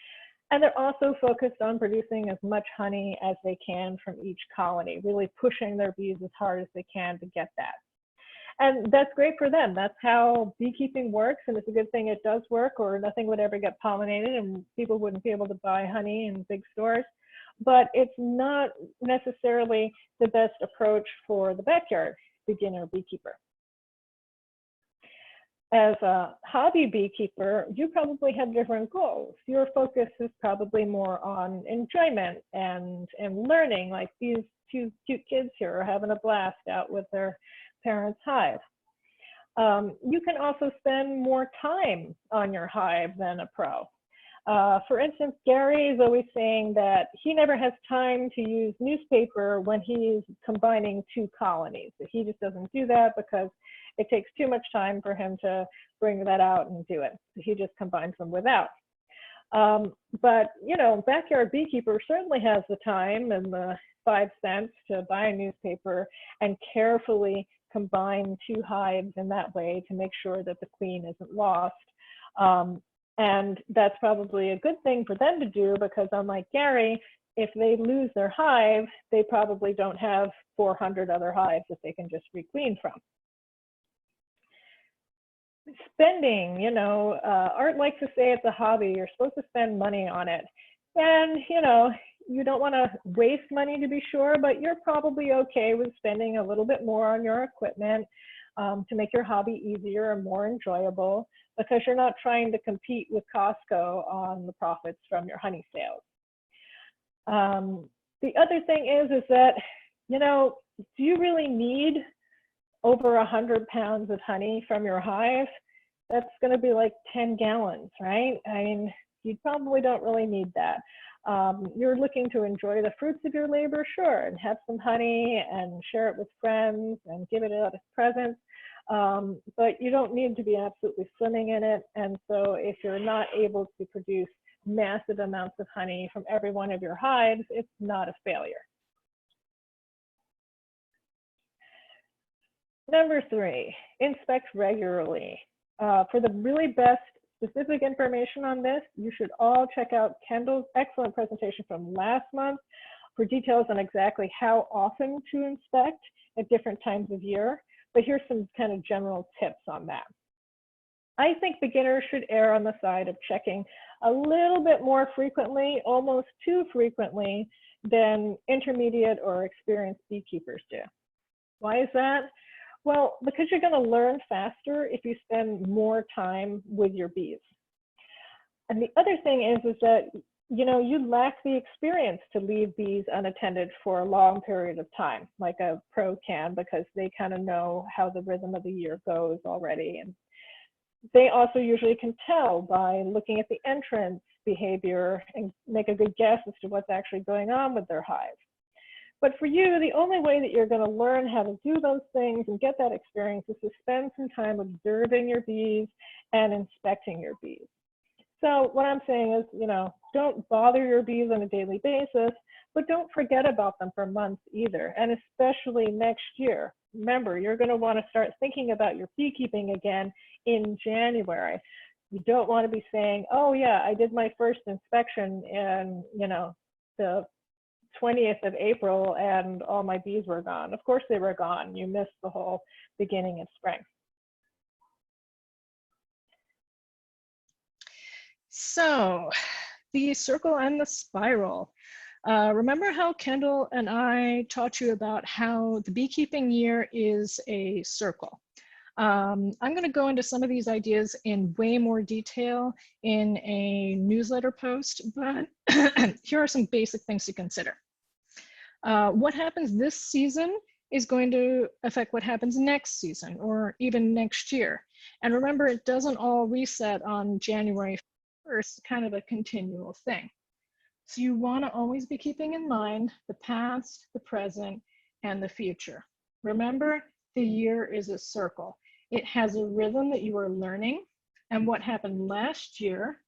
And they're also focused on producing as much honey as they can from each colony, really pushing their bees as hard as they can to get that. And that's great for them. That's how beekeeping works, and it's a good thing it does work, or nothing would ever get pollinated and people wouldn't be able to buy honey in big stores. But it's not necessarily the best approach for the backyard beginner beekeeper. As a hobby beekeeper, you probably have different goals. Your focus is probably more on enjoyment and learning, like these two cute kids here are having a blast out with their parents' hive. You can also spend more time on your hive than a pro. For instance, Gary is always saying that he never has time to use newspaper when he's combining two colonies. He just doesn't do that because it takes too much time for him to bring that out and do it. He just combines them without. But, you know, backyard beekeeper certainly has the time and the 5 cents to buy a newspaper and carefully combine two hives in that way to make sure that the queen isn't lost. And that's probably a good thing for them to do because unlike Gary, if they lose their hive, they probably don't have 400 other hives that they can just requeen from. Spending, you know, Art likes to say it's a hobby. You're supposed to spend money on it. And, you know, you don't want to waste money to be sure, but you're probably okay with spending a little bit more on your equipment to make your hobby easier and more enjoyable because you're not trying to compete with Costco on the profits from your honey sales. The other thing is that, you know, do you really need over 100 pounds of honey from your hive? That's going to be like 10 gallons, right? I mean, you probably don't really need that. You're looking to enjoy the fruits of your labor, sure, and have some honey and share it with friends and give it out as presents. But you don't need to be absolutely swimming in it. And so if you're not able to produce massive amounts of honey from every one of your hives, it's not a failure. Number 3, inspect regularly. For the really best specific information on this, you should all check out Kendall's excellent presentation from last month for details on exactly how often to inspect at different times of year. But here's some kind of general tips on that. I think beginners should err on the side of checking a little bit more frequently, almost too frequently, than intermediate or experienced beekeepers do. Why is that? Well, because you're going to learn faster if you spend more time with your bees. And the other thing is that, you know, you lack the experience to leave bees unattended for a long period of time, like a pro can, because they kind of know how the rhythm of the year goes already. And they also usually can tell by looking at the entrance behavior and make a good guess as to what's actually going on with their hive. But for you, the only way that you're going to learn how to do those things and get that experience is to spend some time observing your bees and inspecting your bees. So what I'm saying is, you know, don't bother your bees on a daily basis, but don't forget about them for months either, and especially next year. Remember, you're going to want to start thinking about your beekeeping again in January. You don't want to be saying, oh yeah, I did my first inspection in, you know, the 20th of April and all my bees were gone. Of course they were gone. You missed the whole beginning of spring.
So, the circle and the spiral. Remember how Kendall and I taught you about how the beekeeping year is a circle? I'm going to go into some of these ideas in way more detail in a newsletter post, but here are some basic things to consider. What happens this season is going to affect what happens next season or even next year. And remember, it doesn't all reset on January 1st, kind of a continual thing. So you want to always be keeping in mind the past, the present, and the future. Remember, the year is a circle. It has a rhythm that you are learning, and what happened last year,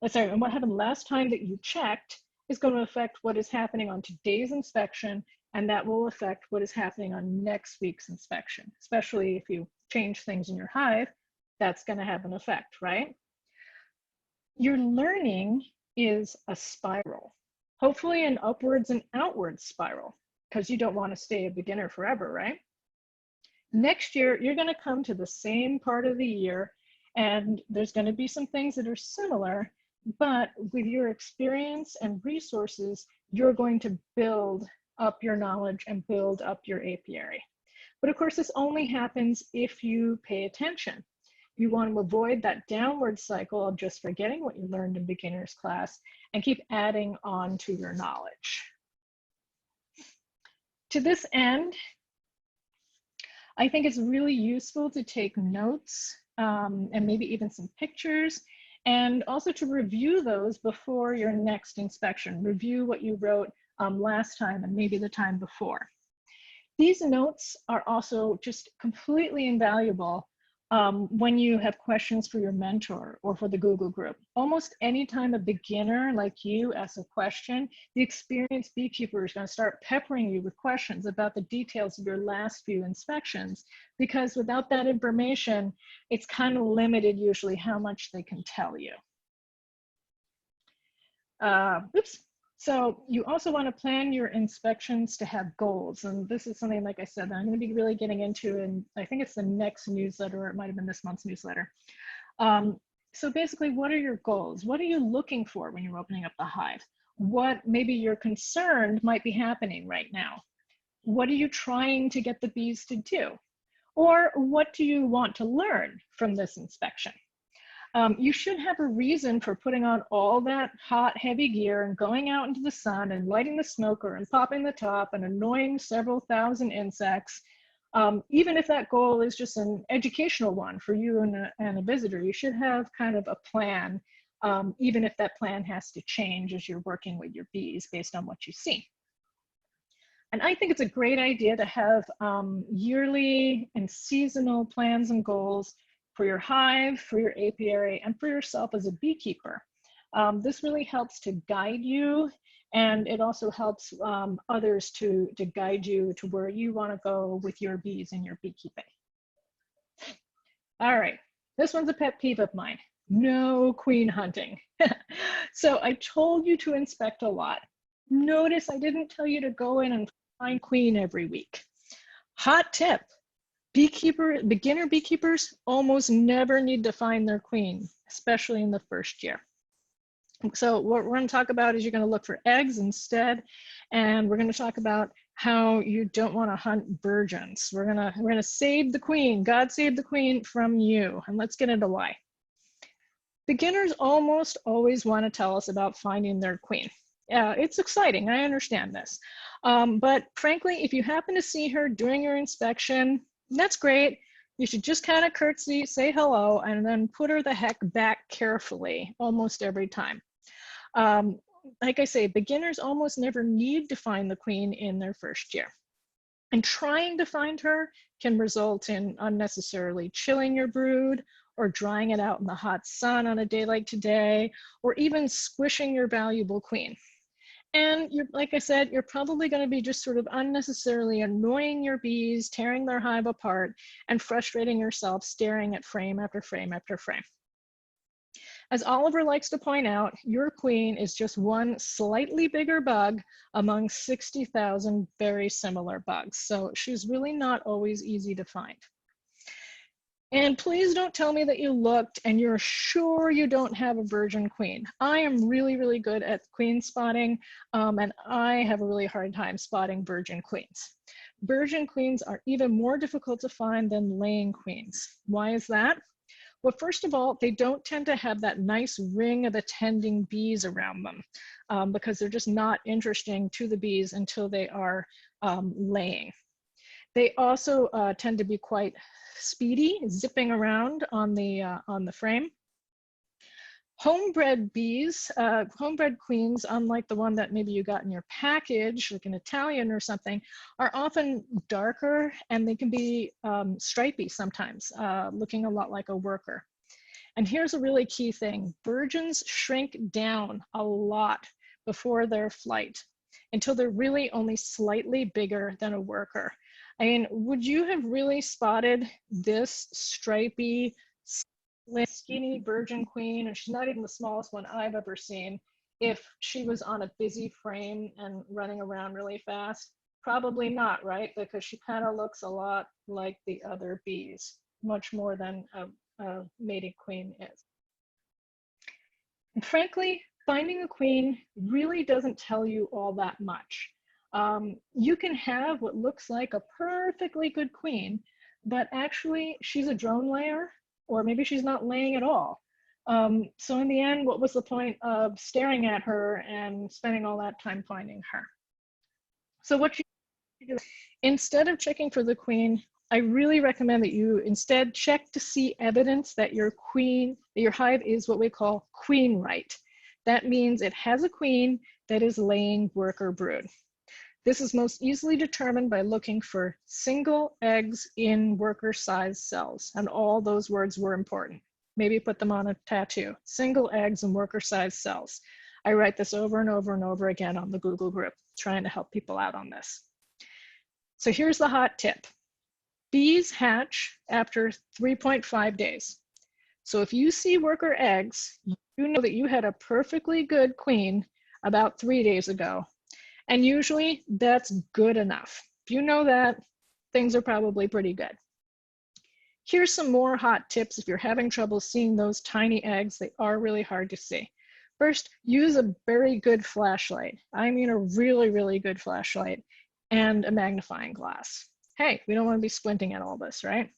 and what happened last time that you checked is going to affect what is happening on today's inspection, and that will affect what is happening on next week's inspection, especially if you change things in your hive, that's going to have an effect, right? Your learning is a spiral, hopefully an upwards and outwards spiral, because you don't want to stay a beginner forever, right? Next year, you're going to come to the same part of the year, and there's going to be some things that are similar, but with your experience and resources, you're going to build up your knowledge and build up your apiary. But of course, this only happens if you pay attention. You want to avoid that downward cycle of just forgetting what you learned in beginner's class and keep adding on to your knowledge. To this end, I think it's really useful to take notes and maybe even some pictures, and also to review those before your next inspection. Review what you wrote last time and maybe the time before. These notes are also just completely invaluable when you have questions for your mentor or for the Google group. Almost anytime a beginner like you asks a question, the experienced beekeeper is going to start peppering you with questions about the details of your last few inspections, because without that information, it's kind of limited usually how much they can tell you. So you also want to plan your inspections to have goals. And this is something, like I said, that I'm going to be really getting into, and I think it's the next newsletter, or it might have been this month's newsletter. So basically, what are your goals? What are you looking for when you're opening up the hive? What maybe you're concerned might be happening right now? What are you trying to get the bees to do? Or what do you want to learn from this inspection? You should have a reason for putting on all that hot, heavy gear and going out into the sun and lighting the smoker and popping the top and annoying several thousand insects. Even if that goal is just an educational one for you and a visitor, you should have kind of a plan, even if that plan has to change as you're working with your bees based on what you see. And I think it's a great idea to have yearly and seasonal plans and goals for your hive, for your apiary, and for yourself as a beekeeper. This really helps to guide you, and it also helps others to guide you to where you want to go with your bees and your beekeeping. All right, this one's a pet peeve of mine. No queen hunting. So I told you to inspect a lot. Notice I didn't tell you to go in and find queen every week. Hot tip. Beginner beekeepers almost never need to find their queen, especially in the first year. So what we're going to talk about is you're going to look for eggs instead, and we're going to talk about how you don't want to hunt virgins. We're going to save the queen. God save the queen from you, and let's get into why. Beginners almost always want to tell us about finding their queen. It's exciting, I understand this. But frankly, if you happen to see her during your inspection, that's great. You should just kind of curtsy, say hello, and then put her the heck back carefully almost every time. Like I say, beginners almost never need to find the queen in their first year. And trying to find her can result in unnecessarily chilling your brood, or drying it out in the hot sun on a day like today, or even squishing your valuable queen. And like I said, you're probably going to be just sort of unnecessarily annoying your bees, tearing their hive apart, and frustrating yourself staring at frame after frame after frame. As Oliver likes to point out, your queen is just one slightly bigger bug among 60,000 very similar bugs. So she's really not always easy to find. And please don't tell me that you looked and you're sure you don't have a virgin queen. I am really, really good at queen spotting, and I have a really hard time spotting virgin queens. Virgin queens are even more difficult to find than laying queens. Why is that? Well, first of all, they don't tend to have that nice ring of attending bees around them because they're just not interesting to the bees until they are laying. They also tend to be quite speedy, zipping around on the frame. Homebred bees, homebred queens, unlike the one that maybe you got in your package, like an Italian or something, are often darker and they can be stripy sometimes, looking a lot like a worker. And here's a really key thing. Virgins shrink down a lot before their flight until they're really only slightly bigger than a worker. I mean, would you have really spotted this stripy, skinny virgin queen, and she's not even the smallest one I've ever seen, if she was on a busy frame and running around really fast? Probably not, right? Because she kind of looks a lot like the other bees, much more than a mated queen is. And frankly, finding a queen really doesn't tell you all that much. You can have what looks like a perfectly good queen, but actually she's a drone layer, or maybe she's not laying at all. So in the end, what was the point of staring at her and spending all that time finding her? So what you do, instead of checking for the queen, I really recommend that you instead check to see evidence that your hive is what we call queen right. That means it has a queen that is laying worker brood. This is most easily determined by looking for single eggs in worker size cells. And all those words were important. Maybe put them on a tattoo. Single eggs in worker size cells. I write this over and over and over again on the Google group, trying to help people out on this. So here's the hot tip. Bees hatch after 3.5 days. So if you see worker eggs, you know that you had a perfectly good queen about 3 days ago. And usually that's good enough. If you know that, things are probably pretty good. Here's some more hot tips if you're having trouble seeing those tiny eggs. They are really hard to see. First, use a very good flashlight. I mean a really, really good flashlight and a magnifying glass. Hey, we don't want to be squinting at all this, right?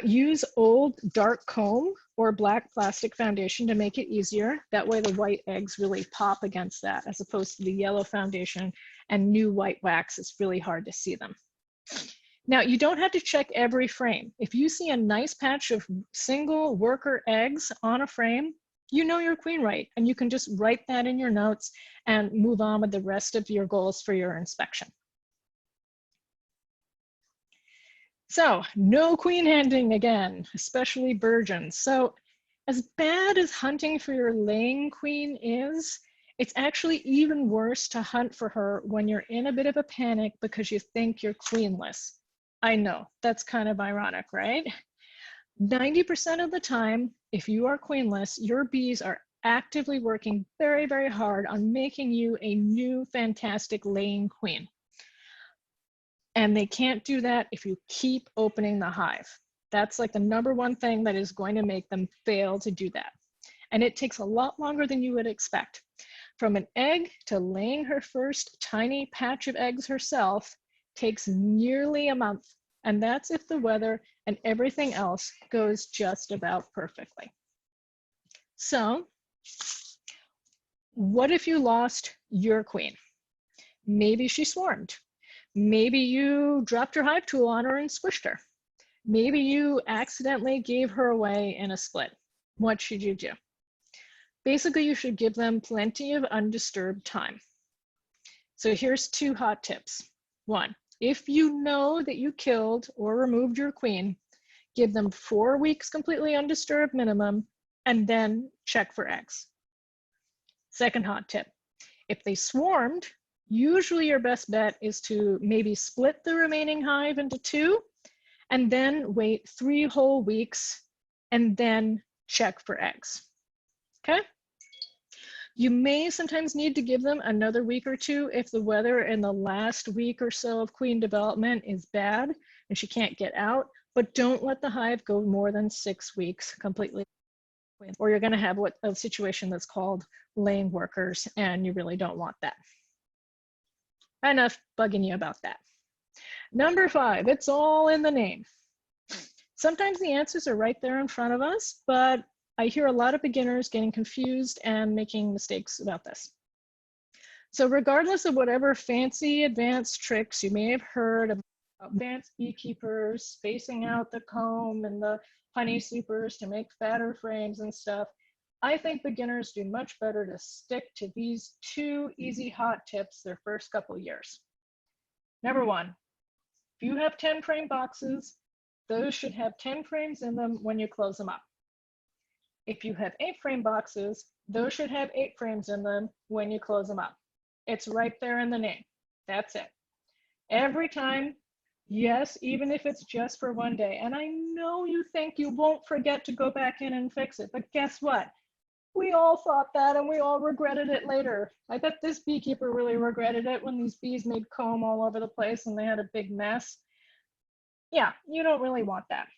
Use old dark comb or black plastic foundation to make it easier. That way the white eggs really pop against that, as opposed to the yellow foundation and new white wax. It's really hard to see them. Now, you don't have to check every frame. If you see a nice patch of single worker eggs on a frame, you know your queen right, and you can just write that in your notes and move on with the rest of your goals for your inspection. So no queen hunting again, especially virgins. So as bad as hunting for your laying queen is, it's actually even worse to hunt for her when you're in a bit of a panic because you think you're queenless. I know, that's kind of ironic, right? 90% of the time, if you are queenless, your bees are actively working very, very hard on making you a new fantastic laying queen. And they can't do that if you keep opening the hive. That's like the #1 thing that is going to make them fail to do that. And it takes a lot longer than you would expect. From an egg to laying her first tiny patch of eggs herself takes nearly a month. And that's if the weather and everything else goes just about perfectly. So, what if you lost your queen? Maybe she swarmed. Maybe you dropped your hive tool on her and squished her. Maybe you accidentally gave her away in a split. What should you do? Basically, you should give them plenty of undisturbed time. So here's 2 hot tips. 1, if you know that you killed or removed your queen, give them 4 weeks completely undisturbed minimum, and then check for eggs. Second hot tip, if they swarmed, usually your best bet is to maybe split the remaining hive into 2 and then wait 3 whole weeks and then check for eggs, okay? You may sometimes need to give them another week or 2 if the weather in the last week or so of queen development is bad and she can't get out, but don't let the hive go more than 6 weeks completely, or you're going to have a situation that's called lane workers, and you really don't want that. Enough bugging you about that. Number 5, it's all in the name. Sometimes the answers are right there in front of us, but I hear a lot of beginners getting confused and making mistakes about this. So regardless of whatever fancy advanced tricks you may have heard about advanced beekeepers spacing out the comb and the honey supers to make fatter frames and stuff, I think beginners do much better to stick to these 2 easy hot tips their first couple years. Number 1, if you have 10 frame boxes, those should have 10 frames in them when you close them up. If you have 8 frame boxes, those should have 8 frames in them when you close them up. It's right there in the name. That's it. Every time, yes, even if it's just for one day. And I know you think you won't forget to go back in and fix it, but guess what? We all thought that and we all regretted it later. I bet this beekeeper really regretted it when these bees made comb all over the place and they had a big mess. Yeah, you don't really want that.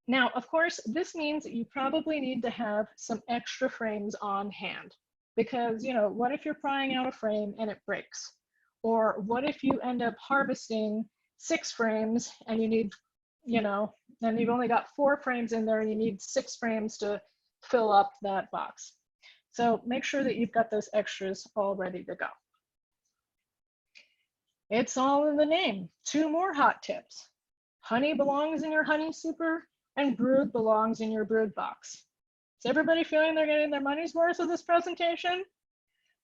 Now, of course, this means that you probably need to have some extra frames on hand because, you know, what if you're prying out a frame and it breaks? Or what if you end up harvesting 6 frames and you need, you know, and you've only got 4 frames in there and you need 6 frames to fill up that box. So make sure that you've got those extras all ready to go. It's all in the name. 2 more hot tips. Honey belongs in your honey super and brood belongs in your brood box. Is everybody feeling they're getting their money's worth of this presentation?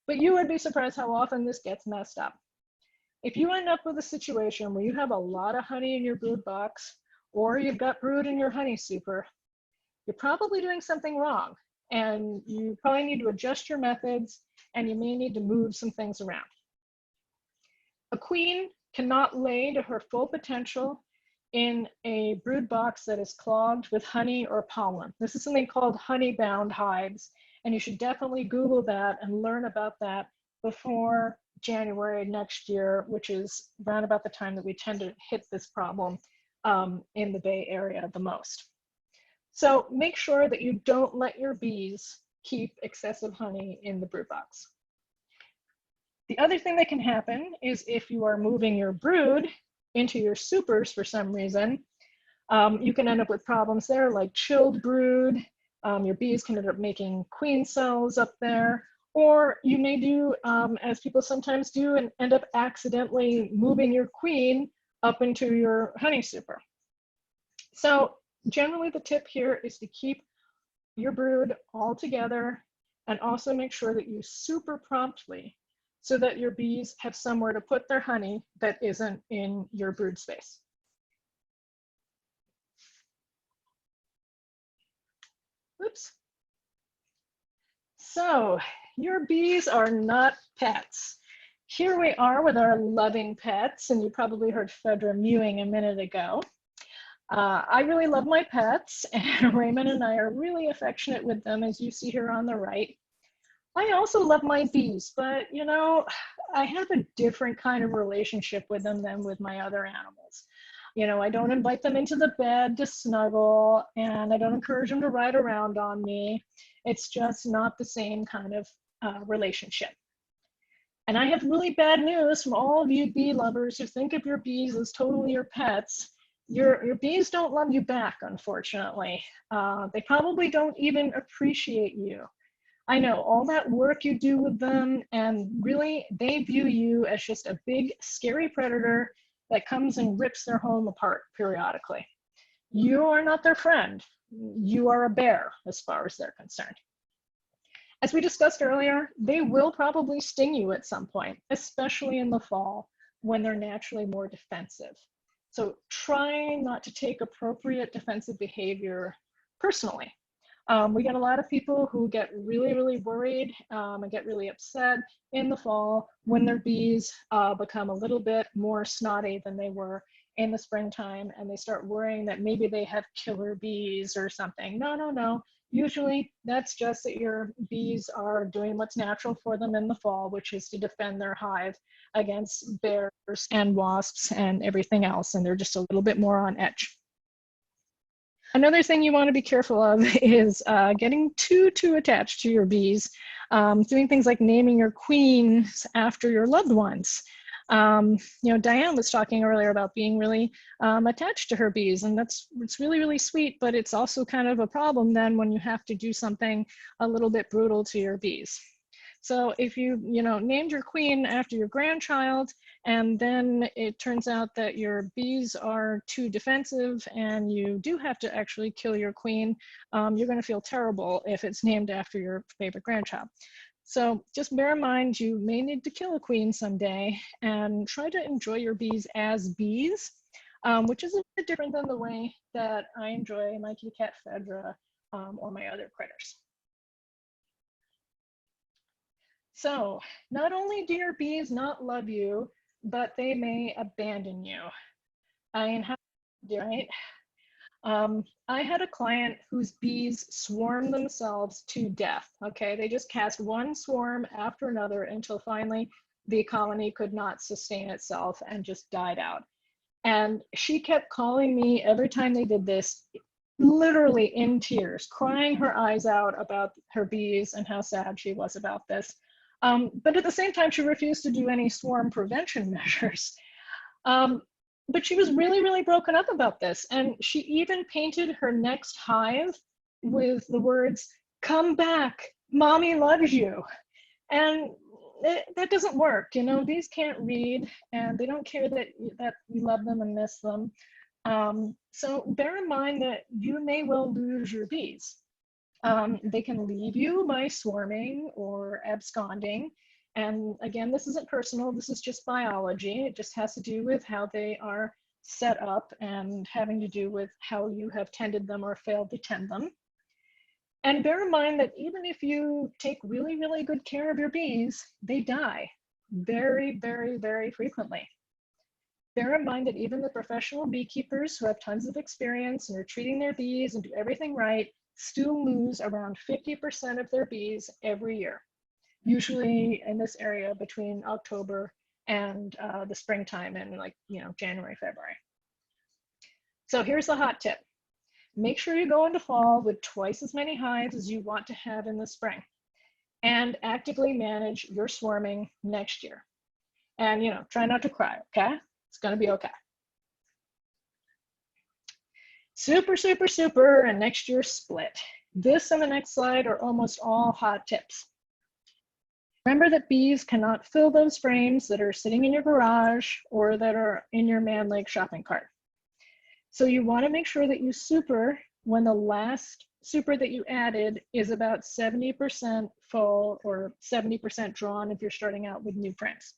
But you would be surprised how often this gets messed up. If you end up with a situation where you have a lot of honey in your brood box, or you've got brood in your honey super, you're probably doing something wrong. And you probably need to adjust your methods, and you may need to move some things around. A queen cannot lay to her full potential in a brood box that is clogged with honey or pollen. This is something called honey-bound hives, and you should definitely Google that and learn about that before January next year, which is around about the time that we tend to hit this problem in the Bay Area the most. So make sure that you don't let your bees keep excessive honey in the brood box. The other thing that can happen is if you are moving your brood into your supers for some reason, you can end up with problems there like chilled brood. Your bees can end up making queen cells up there, or you may do, as people sometimes do, and end up accidentally moving your queen up into your honey super. So generally the tip here is to keep your brood all together and also make sure that you super promptly so that your bees have somewhere to put their honey that isn't in your brood space. Oops. So your bees are not pets. Here we are with our loving pets, and you probably heard Fedra mewing a minute ago. I really love my pets, and Raymond and I are really affectionate with them, as you see here on the right. I also love my bees, but you know, I have a different kind of relationship with them than with my other animals. You know, I don't invite them into the bed to snuggle, and I don't encourage them to ride around on me. It's just not the same kind of relationship. And I have really bad news from all of you bee lovers who think of your bees as totally your pets. Your bees don't love you back, unfortunately. They probably don't even appreciate you. I know all that work you do with them, and really they view you as just a big scary predator that comes and rips their home apart periodically. You are not their friend. You are a bear as far as they're concerned. As we discussed earlier, they will probably sting you at some point, especially in the fall when they're naturally more defensive. So try not to take appropriate defensive behavior personally. We get a lot of people who get really, really worried and get really upset in the fall when their bees become a little bit more snotty than they were in the springtime, and they start worrying that maybe they have killer bees or something. No, no, no. Usually that's just that your bees are doing what's natural for them in the fall, which is to defend their hive against bears and wasps and everything else, and they're just a little bit more on edge. Another thing you want to be careful of is getting too attached to your bees, doing things like naming your queens after your loved ones. You know, Diane was talking earlier about being really attached to her bees, and it's really sweet, but it's also kind of a problem then when you have to do something a little bit brutal to your bees. So if you named your queen after your grandchild, and then it turns out that your bees are too defensive and you do have to actually kill your queen, you're going to feel terrible if it's named after your favorite grandchild. So just bear in mind, you may need to kill a queen someday, and try to enjoy your bees as bees, which is a bit different than the way that I enjoy my kitty cat Phaedra or my other critters. So not only do your bees not love you, but they may abandon you. I mean, how do you, right? I had a client whose bees swarmed themselves to death. Okay, they just cast one swarm after another until finally the colony could not sustain itself and just died out. And she kept calling me every time they did this, literally in tears, crying her eyes out about her bees and how sad she was about this. But at the same time, she refused to do any swarm prevention measures. But she was really broken up about this. And she even painted her next hive with the words, "Come back, mommy loves you." And that doesn't work. You know, bees can't read, and they don't care that you love them and miss them. So bear in mind that you may well lose your bees. They can leave you by swarming or absconding. And again, this isn't personal, this is just biology. It just has to do with how they are set up and having to do with how you have tended them or failed to tend them. And bear in mind that even if you take really good care of your bees, they die very frequently. Bear in mind that even the professional beekeepers who have tons of experience and are treating their bees and do everything right still lose around 50% of their bees every year, usually in this area between October and the springtime in January, February. So here's the hot tip. Make sure you go into fall with twice as many hives as you want to have in the spring, and actively manage your swarming next year. And try not to cry, okay? It's gonna be okay. Super, and next year split. This and the next slide are almost all hot tips. Remember that bees cannot fill those frames that are sitting in your garage or that are in your Mann Lake shopping cart. So you want to make sure that you super when the last super that you added is about 70% full or 70% drawn if you're starting out with new frames.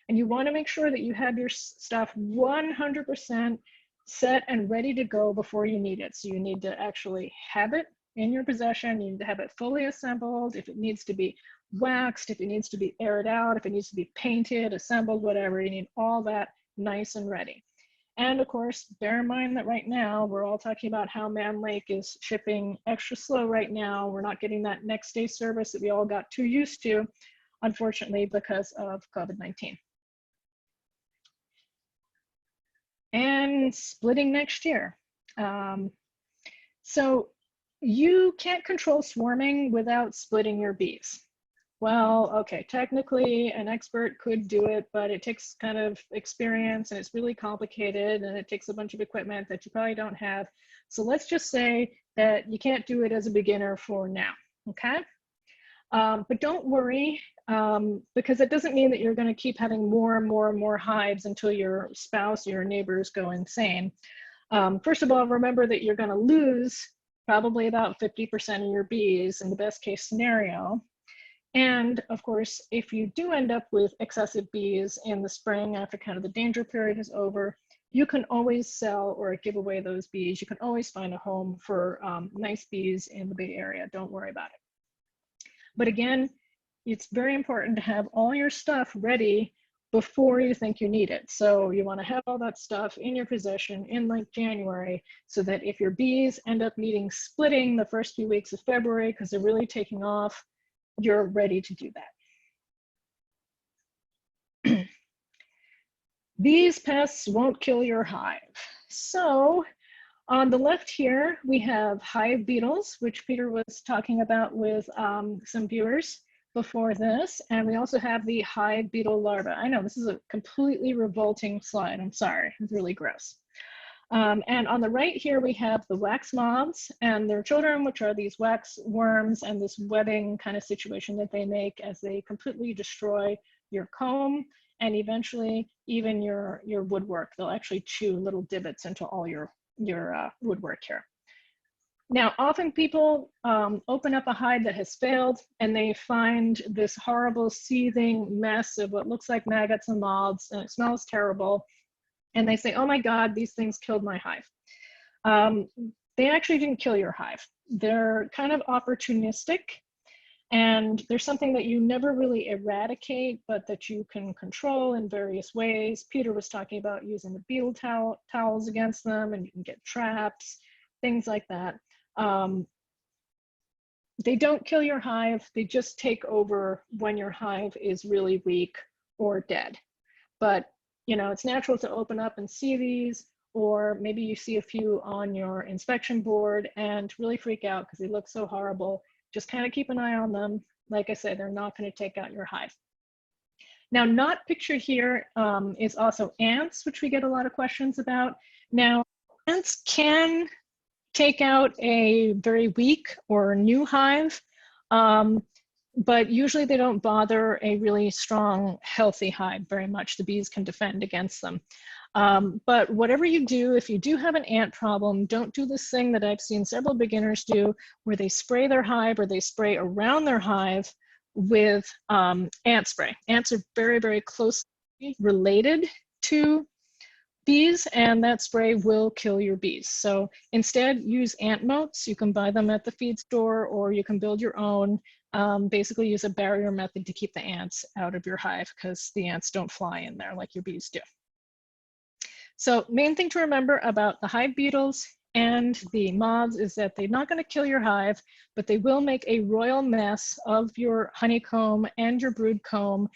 And you want to make sure that you have your stuff 100% set and ready to go before you need it. So you need to actually have it in your possession. You need to have it fully assembled. If it needs to be waxed, if it needs to be aired out, if it needs to be painted, assembled, whatever, you need all that nice and ready. And of course, bear in mind that right now, we're all talking about how Mann Lake is shipping extra slow right now. We're not getting that next day service that we all got too used to, unfortunately, because of COVID-19. And splitting next year. So you can't control swarming without splitting your bees. Well, okay, technically an expert could do it, but it takes kind of experience and it's really complicated and it takes a bunch of equipment that you probably don't have. So let's just say that you can't do it as a beginner for now, okay? But don't worry, because it doesn't mean that you're going to keep having more and more hives until your spouse or your neighbors go insane. First of all, remember that you're going to lose probably about 50% of your bees in the best case scenario. And of course, if you do end up with excessive bees in the spring after kind of the danger period is over, you can always sell or give away those bees. You can always find a home for nice bees in the Bay Area. Don't worry about it. But again, it's very important to have all your stuff ready before you think you need it. So you want to have all that stuff in your possession in like January, so that if your bees end up needing splitting the first few weeks of February because they're really taking off, you're ready to do that. These pests won't kill your hive. So On the left here, we have hive beetles, which Peter was talking about with some viewers before this. And we also have the hive beetle larvae. I know this is a completely revolting slide. I'm sorry, it's really gross. And on the right here, we have the wax moths and their children, which are these wax worms and this webbing kind of situation that they make as they completely destroy your comb and eventually even your woodwork. They'll actually chew little divots into all your woodwork here. Now, often people open up a hive that has failed and they find this horrible seething mess of what looks like maggots and moths, and it smells terrible. And they say, oh my God, these things killed my hive. They actually didn't kill your hive. They're kind of opportunistic, and there's something that you never really eradicate, but that you can control in various ways. Peter was talking about using the beetle towels against them, and you can get traps, things like that. They don't kill your hive. They just take over when your hive is really weak or dead. But you know, it's natural to open up and see these, or maybe you see a few on your inspection board and really freak out because they look so horrible. Just kind of keep an eye on them. Like I said, they're not going to take out your hive. Now, not pictured here is also ants, which we get a lot of questions about. Now, ants can take out a very weak or new hive, but usually they don't bother a really strong, healthy hive very much. The bees can defend against them. But whatever you do, if you do have an ant problem, don't do this thing that I've seen several beginners do, where they spray their hive or they spray around their hive with ant spray. Ants are very, very closely related to bees, and that spray will kill your bees. So instead, use ant moats. You can buy them at the feed store, or you can build your own. Basically use a barrier method to keep the ants out of your hive, because the ants don't fly in there like your bees do. So main thing to remember about the hive beetles and the moths is that they're not going to kill your hive, but they will make a royal mess of your honeycomb and your brood comb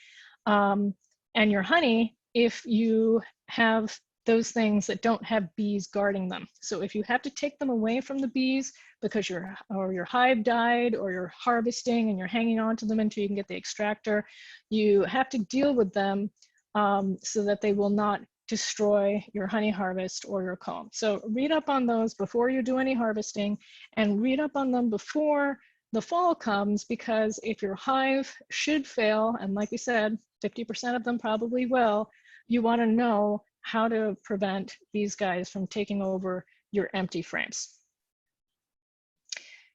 and your honey if you have those things that don't have bees guarding them. So if you have to take them away from the bees because your hive died, or you're harvesting and you're hanging on to them until you can get the extractor, you have to deal with them so that they will not destroy your honey harvest or your comb. So read up on those before you do any harvesting, and read up on them before the fall comes, because if your hive should fail, and like we said, 50% of them probably will, you want to know how to prevent these guys from taking over your empty frames.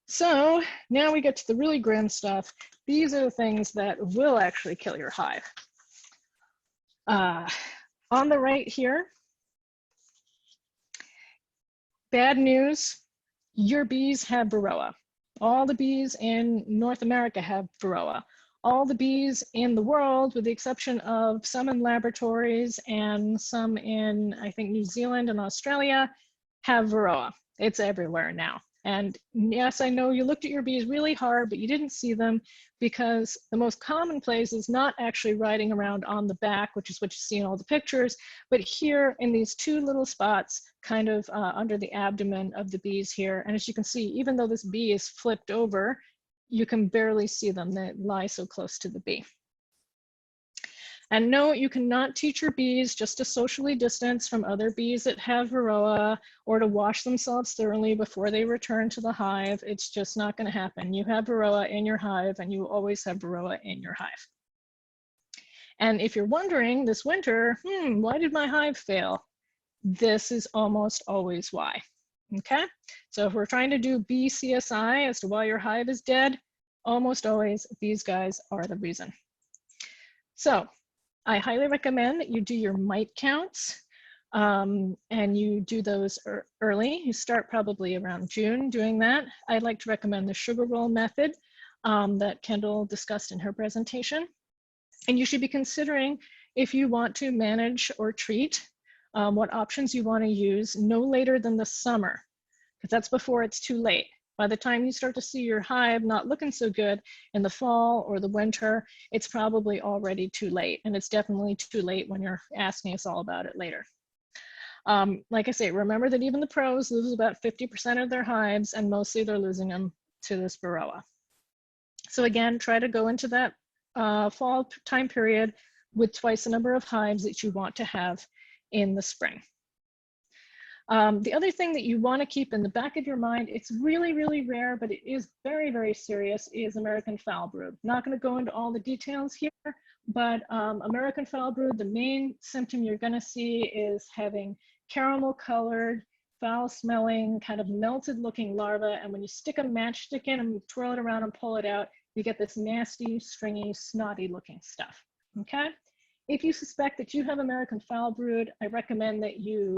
So now we get to the really grim stuff. These are the things that will actually kill your hive. On the right here, bad news, your bees have Varroa. All the bees in North America have Varroa. All the bees in the world, with the exception of some in laboratories and some in, I think, New Zealand and Australia, have Varroa. It's everywhere now. And yes, I know you looked at your bees really hard, but you didn't see them, because the most common place is not actually riding around on the back, which is what you see in all the pictures, but here in these two little spots, kind of under the abdomen of the bees here. And as you can see, even though this bee is flipped over, you can barely see them. They lie so close to the bee. And no, you cannot teach your bees just to socially distance from other bees that have Varroa, or to wash themselves thoroughly before they return to the hive. It's just not going to happen. You have Varroa in your hive, and you always have Varroa in your hive. And if you're wondering this winter, why did my hive fail? This is almost always why. Okay, so if we're trying to do bee CSI as to why your hive is dead, almost always these guys are the reason. So I highly recommend that you do your mite counts, and you do those early. You start probably around June doing that. I'd like to recommend the sugar roll method that Kendall discussed in her presentation. And you should be considering, if you want to manage or treat, what options you want to use no later than the summer, because that's before it's too late. By the time you start to see your hive not looking so good in the fall or the winter, it's probably already too late. And it's definitely too late when you're asking us all about it later. Like I say, remember that even the pros lose about 50% of their hives, and mostly they're losing them to this varroa. So again, try to go into that fall time period with twice the number of hives that you want to have in the spring. The other thing that you want to keep in the back of your mind, it's really, really rare, but it is very, very serious, is American foul brood. Not going to go into all the details here, but American foul brood, the main symptom you're going to see is having caramel colored, foul smelling, kind of melted looking larva. And when you stick a matchstick in and twirl it around and pull it out, you get this nasty, stringy, snotty looking stuff, okay? If you suspect that you have American foul brood, I recommend that you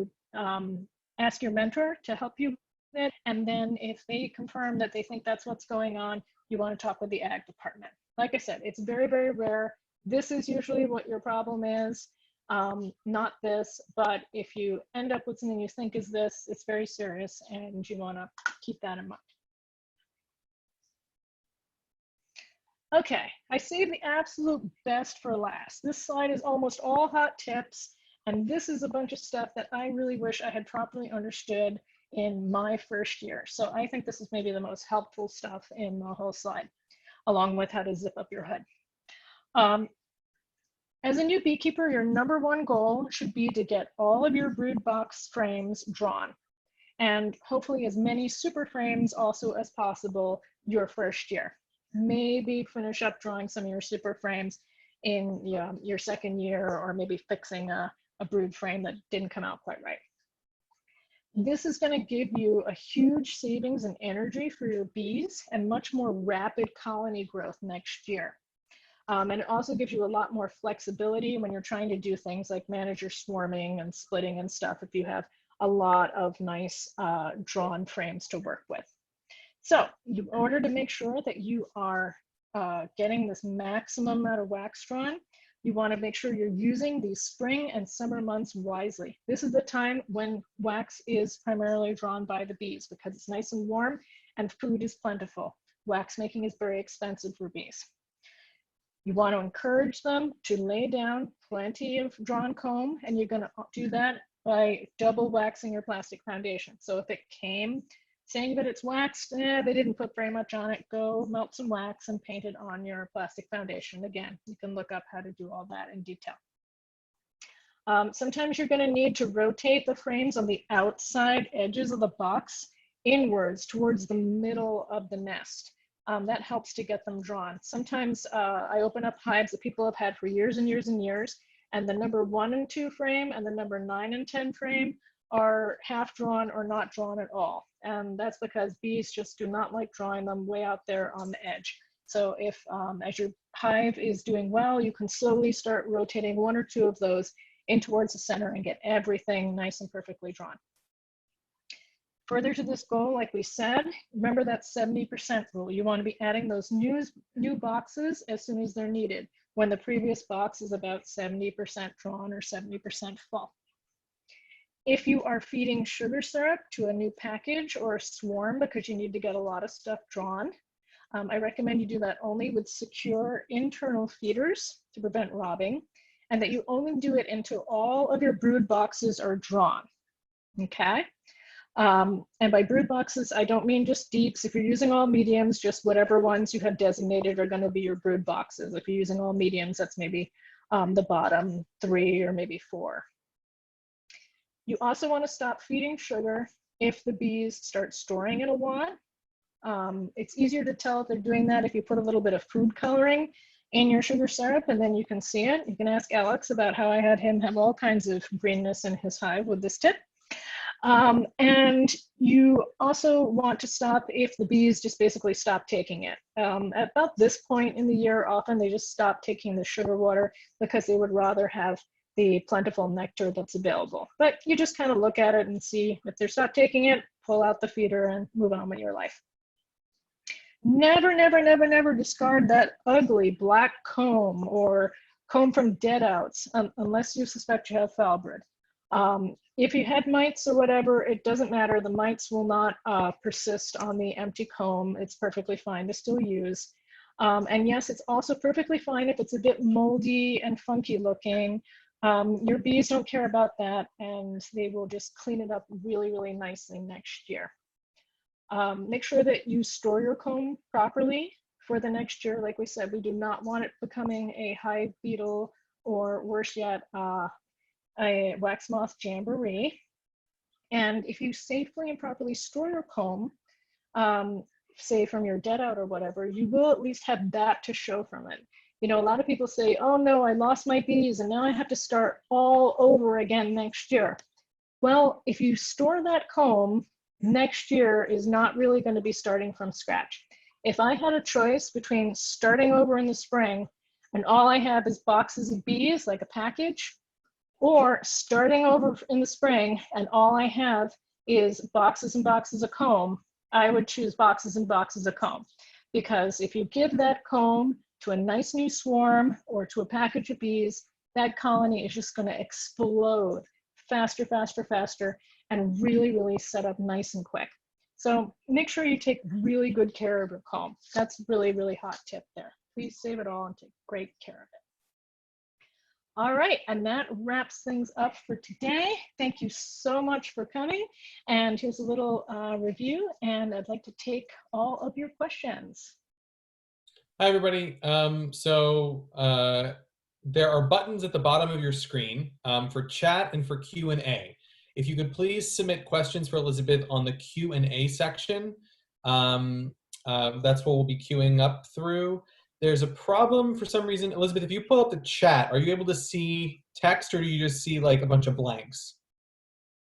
ask your mentor to help you with it. And then if they confirm that they think that's what's going on, you want to talk with the ag department. Like I said, it's very, very rare. This is usually what your problem is, not this, but if you end up with something you think is this, it's very serious and you want to keep that in mind. Okay, I saved the absolute best for last. This slide is almost all hot tips, and this is a bunch of stuff that I really wish I had properly understood in my first year. So I think this is maybe the most helpful stuff in the whole slide, along with how to zip up your hood. As a new beekeeper, your #1 goal should be to get all of your brood box frames drawn, and hopefully as many super frames also as possible your first year. Maybe finish up drawing some of your super frames in your second year, or maybe fixing a brood frame that didn't come out quite right. This is going to give you a huge savings in energy for your bees and much more rapid colony growth next year. And it also gives you a lot more flexibility when you're trying to do things like manage your swarming and splitting and stuff if you have a lot of nice drawn frames to work with. So in order to make sure that you are getting this maximum amount of wax drawn, you want to make sure you're using these spring and summer months wisely. This is the time when wax is primarily drawn by the bees because it's nice and warm and food is plentiful. Wax making is very expensive for bees. You want to encourage them to lay down plenty of drawn comb, and you're going to do that by double waxing your plastic foundation. So if it came saying that it's waxed, they didn't put very much on it, go melt some wax and paint it on your plastic foundation. Again, you can look up how to do all that in detail. Sometimes you're going to need to rotate the frames on the outside edges of the box inwards towards the middle of the nest. That helps to get them drawn. Sometimes I open up hives that people have had for years and years and years, and the #1 and 2 frame and the #9 and 10 frame are half drawn or not drawn at all. And that's because bees just do not like drawing them way out there on the edge. So if, as your hive is doing well, you can slowly start rotating 1 or 2 of those in towards the center and get everything nice and perfectly drawn. Further to this goal, like we said, remember that 70% rule. You want to be adding those new boxes as soon as they're needed, when the previous box is about 70% drawn or 70% full. If you are feeding sugar syrup to a new package or a swarm because you need to get a lot of stuff drawn, I recommend you do that only with secure internal feeders to prevent robbing, and that you only do it until all of your brood boxes are drawn, okay? And by brood boxes, I don't mean just deeps. If you're using all mediums, just whatever ones you have designated are going to be your brood boxes. If you're using all mediums, that's maybe the bottom 3 or maybe 4. You also want to stop feeding sugar if the bees start storing it a lot. It's easier to tell if they're doing that if you put a little bit of food coloring in your sugar syrup, and then you can see it. You can ask Alex about how I had him have all kinds of greenness in his hive with this tip. And you also want to stop if the bees just basically stop taking it. At about this point in the year, often they just stop taking the sugar water because they would rather have the plentiful nectar that's available. But you just kind of look at it and see if they stop taking it, pull out the feeder and move on with your life. Never, never, never, never discard that ugly black comb or comb from dead outs unless you suspect you have foul brood. If you had mites or whatever, it doesn't matter. The mites will not persist on the empty comb. It's perfectly fine to still use. And yes, it's also perfectly fine if it's a bit moldy and funky looking. Your bees don't care about that, and they will just clean it up really, really nicely next year. Make sure that you store your comb properly for the next year. Like we said, we do not want it becoming a hive beetle, or worse yet, a wax moth jamboree. And if you safely and properly store your comb, say from your dead out or whatever, you will at least have that to show from it. You know, a lot of people say, oh no, I lost my bees and now I have to start all over again next year. Well, if you store that comb, next year is not really going to be starting from scratch. If I had a choice between starting over in the spring and all I have is boxes of bees, like a package, or starting over in the spring and all I have is boxes and boxes of comb, I would choose boxes and boxes of comb. Because if you give that comb to a nice new swarm or to a package of bees, that colony is just going to explode faster, faster, faster, and really, really set up nice and quick. So make sure you take really good care of your comb. That's really, really hot tip there. Please save it all and take great care of it. All right, and that wraps things up for today. Thank you so much for coming. And here's a little review, and I'd like to take all of your questions.
Hi, everybody. There are buttons at the bottom of your screen for chat and for Q&A. If you could please submit questions for Elizabeth on the Q&A section, that's what we'll be queuing up through. There's a problem for some reason. Elizabeth, if you pull up the chat, are you able to see text or do you just see like a bunch of blanks?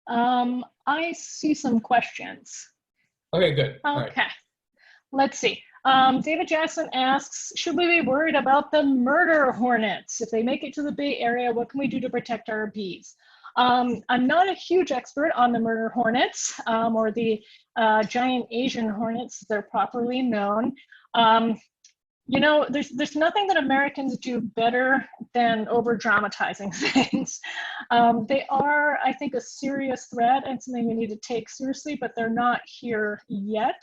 I see some questions.
Okay, good.
Okay, all right. Let's see. David Jackson asks, should we be worried about the murder hornets? If they make it to the Bay Area, what can we do to protect our bees? I'm not a huge expert on the murder hornets or the giant Asian hornets, they're properly known. You know, there's nothing that Americans do better than over dramatizing things. They are, I think, a serious threat and something we need to take seriously, but they're not here yet.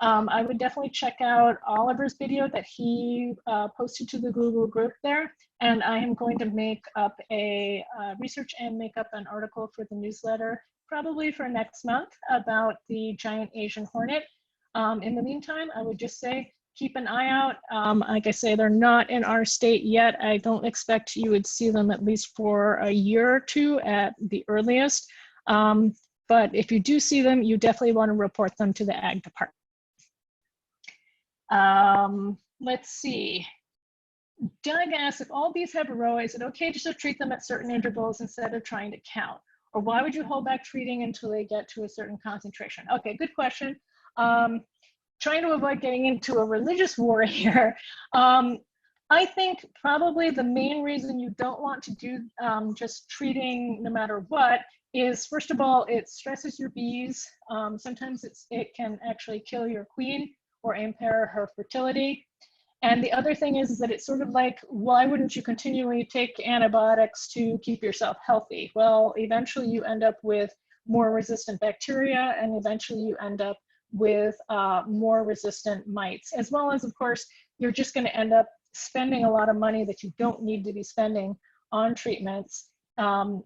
I would definitely check out Oliver's video that he posted to the Google group there. And I am going to make up a research and make up an article for the newsletter, probably for next month, about the giant Asian hornet. In the meantime, I would just say, keep an eye out. Like I say, they're not in our state yet. I don't expect you would see them at least for a year or two at the earliest. But if you do see them, you definitely want to report them to the Ag Department. Let's see. Doug asks, if all bees have varroa, is it okay just to treat them at certain intervals instead of trying to count? Or why would you hold back treating until they get to a certain concentration? Okay, good question. Trying to avoid getting into a religious war here. I think probably the main reason you don't want to do just treating no matter what is, first of all, it stresses your bees. Sometimes it can actually kill your queen or impair her fertility. And the other thing is that it's sort of like, why wouldn't you continually take antibiotics to keep yourself healthy? Well, eventually you end up with more resistant bacteria, and eventually you end up with more resistant mites, as well as, of course, you're just going to end up spending a lot of money that you don't need to be spending on treatments,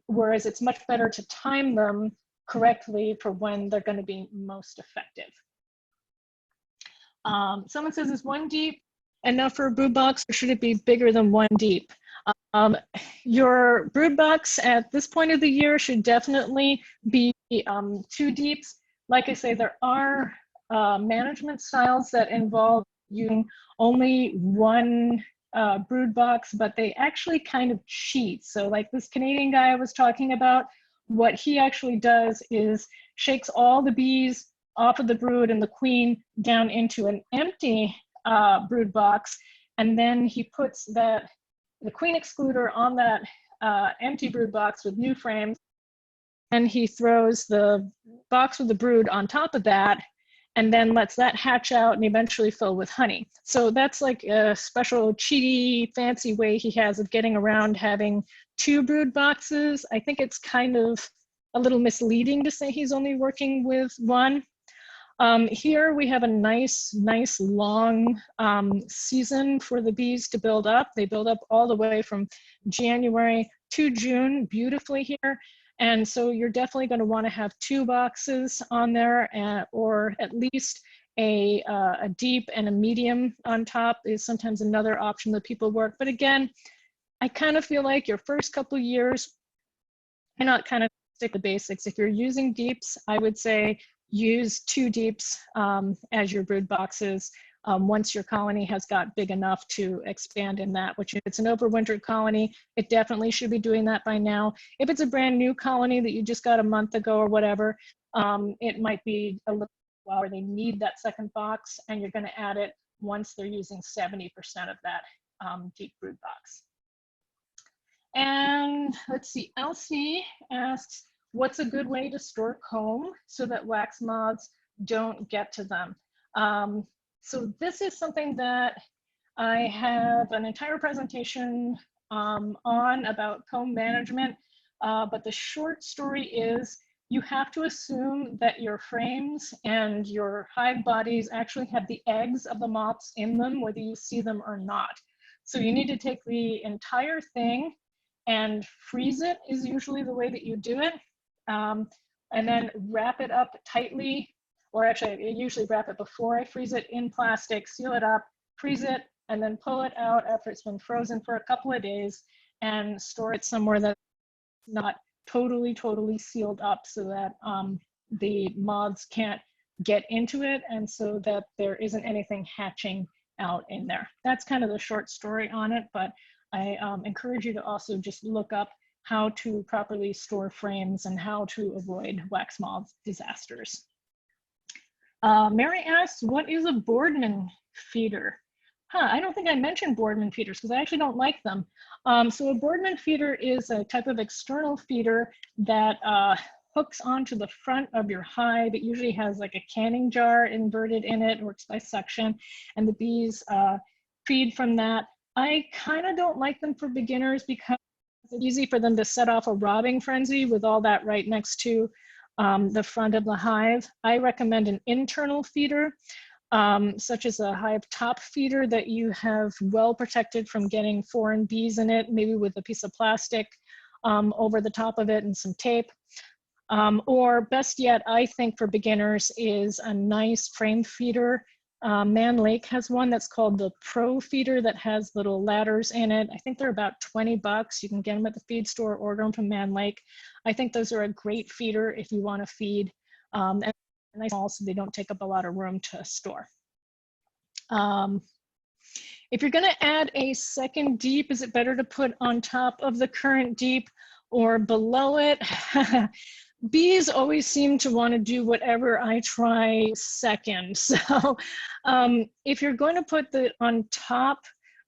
whereas it's much better to time them correctly for when they're going to be most effective. Someone says, is 1 deep enough for a brood box, or should it be bigger than 1 deep? Your brood box at this point of the year should definitely be 2 deeps. Like I say, there are management styles that involve using only 1 brood box, but they actually kind of cheat. So like this Canadian guy I was talking about, what he actually does is shakes all the bees off of the brood and the queen down into an empty brood box, and then he puts the queen excluder on that empty brood box with new frames, and he throws the box with the brood on top of that, and then lets that hatch out and eventually fill with honey. So that's like a special cheaty, fancy way he has of getting around having 2 brood boxes. I think it's kind of a little misleading to say he's only working with 1. Here we have a nice long season for the bees to build up. They build up all the way from January to June beautifully here. And so you're definitely going to want to have 2 boxes on there, or at least a deep and a medium on top is sometimes another option that people work. But again, I kind of feel like your first couple years, why not kind of stick to basics? If you're using deeps, I would say use 2 deeps as your brood boxes. Once your colony has got big enough to expand in that, which if it's an overwintered colony, it definitely should be doing that by now. If it's a brand new colony that you just got a month ago or whatever, it might be a little while where they need that second box, and you're going to add it once they're using 70% of that deep brood box. And let's see, Elsie asks, what's a good way to store comb so that wax moths don't get to them? So this is something that I have an entire presentation on about comb management, but the short story is you have to assume that your frames and your hive bodies actually have the eggs of the moths in them, whether you see them or not. So you need to take the entire thing and freeze it is usually the way that you do it. And then wrap it up tightly, or actually I usually wrap it before I freeze it in plastic, seal it up, freeze it, and then pull it out after it's been frozen for a couple of days and store it somewhere that's not totally sealed up, so that the moths can't get into it, and so that there isn't anything hatching out in there. That's kind of the short story on it, but I encourage you to also just look up how to properly store frames and how to avoid wax moth disasters. Mary asks, what is a Boardman feeder? I don't think I mentioned Boardman feeders because I actually don't like them. So a Boardman feeder is a type of external feeder that hooks onto the front of your hive. It usually has like a canning jar inverted in it, works by suction, and the bees feed from that. I kind of don't like them for beginners because it's easy for them to set off a robbing frenzy with all that right next to the front of the hive. I recommend an internal feeder, such as a hive top feeder that you have well protected from getting foreign bees in it, maybe with a piece of plastic over the top of it and some tape. Or best yet, I think for beginners is a nice frame feeder. Man Lake has one that's called the Pro Feeder that has little ladders in it. I think they're about $20. You can get them at the feed store, order them from Man Lake. I think those are a great feeder if you want to feed. And nice small so they don't take up a lot of room to store. If you're going to add a second deep, is it better to put on top of the current deep or below it? Bees always seem to want to do whatever I try second. So if you're going to put the on top,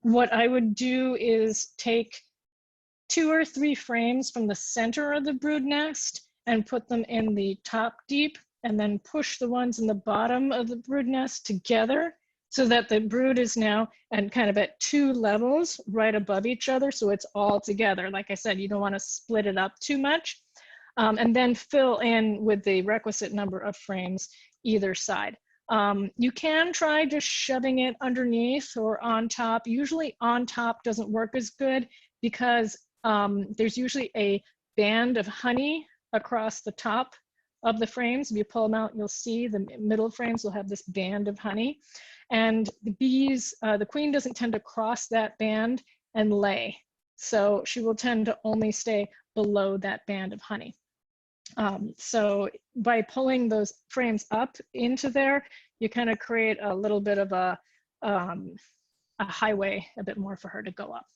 what I would do is take 2 or 3 frames from the center of the brood nest and put them in the top deep, and then push the ones in the bottom of the brood nest together so that the brood is now and kind of at 2 levels right above each other. So it's all together. Like I said, you don't want to split it up too much. And then fill in with the requisite number of frames either side. You can try just shoving it underneath or on top. Usually on top doesn't work as good because there's usually a band of honey across the top of the frames. If you pull them out, you'll see the middle frames will have this band of honey. And the bees, the queen doesn't tend to cross that band and lay. So she will tend to only stay below that band of honey. So by pulling those frames up into there, you kind of create a little bit of a highway a bit more for her to go up.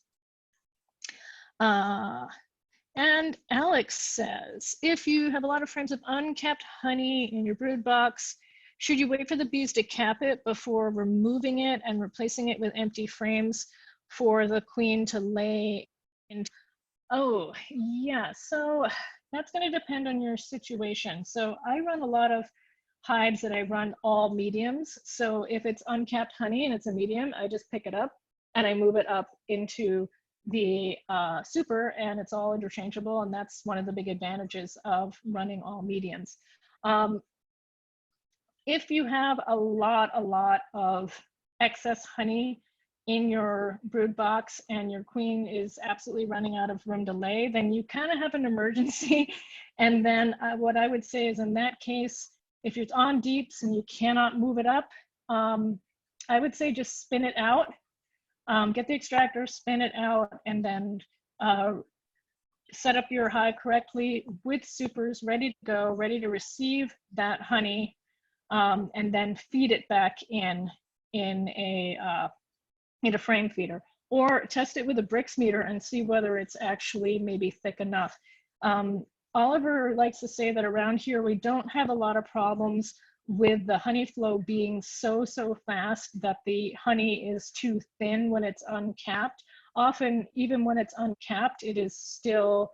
And Alex says, if you have a lot of frames of uncapped honey in your brood box, should you wait for the bees to cap it before removing it and replacing it with empty frames for the queen to lay in? Oh, yeah, so that's going to depend on your situation. So I run a lot of hives that I run all mediums. So if it's uncapped honey and it's a medium, I just pick it up and I move it up into the super, and it's all interchangeable. And that's one of the big advantages of running all mediums. If you have a lot of excess honey in your brood box and your queen is absolutely running out of room to lay, then you kind of have an emergency. And then what I would say is, in that case, if it's on deeps and you cannot move it up, I would say just spin it out, get the extractor, spin it out, and then set up your hive correctly with supers ready to go, ready to receive that honey, and then feed it back in a frame feeder, or test it with a Brix meter and see whether it's actually maybe thick enough. Oliver likes to say that around here we don't have a lot of problems with the honey flow being so fast that the honey is too thin when it's uncapped. Often, even when it's uncapped, it is still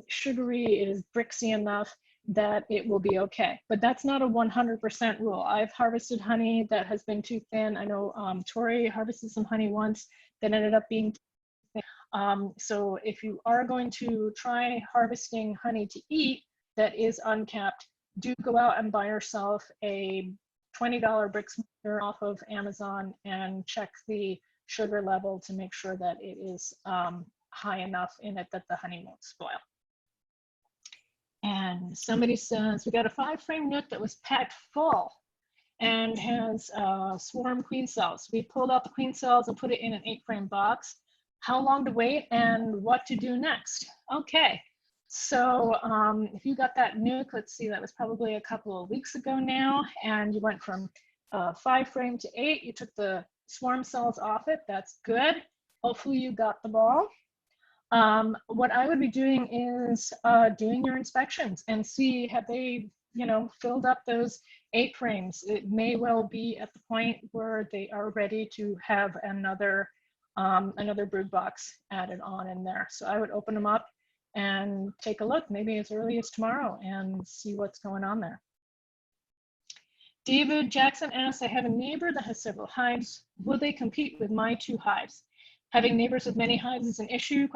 sugary, it is Brixy enough that it will be okay. But that's not a 100% rule. I've harvested honey that has been too thin. I know Tori harvested some honey once that ended up being too thin. So if you are going to try harvesting honey to eat that is uncapped, do go out and buy yourself a $20 Brix meter off of Amazon and check the sugar level to make sure that it is high enough in it that the honey won't spoil. And somebody says, we got a 5-frame nook that was packed full and has swarm queen cells. We pulled out the queen cells and put it in an 8-frame box. How long to wait and what to do next? Okay, so if you got that nook, let's see, that was probably a couple of weeks ago now, and you went from 5-frame to 8, you took the swarm cells off it, that's good. Hopefully you got them all. What I would be doing is doing your inspections and see, have they, filled up those 8 frames. It may well be at the point where they are ready to have another brood box added on in there. So I would open them up and take a look, maybe as early as tomorrow, and see what's going on there. David Jackson asks, I have a neighbor that has several hives. Will they compete with my 2 hives? Having neighbors with many hives is an issue, ?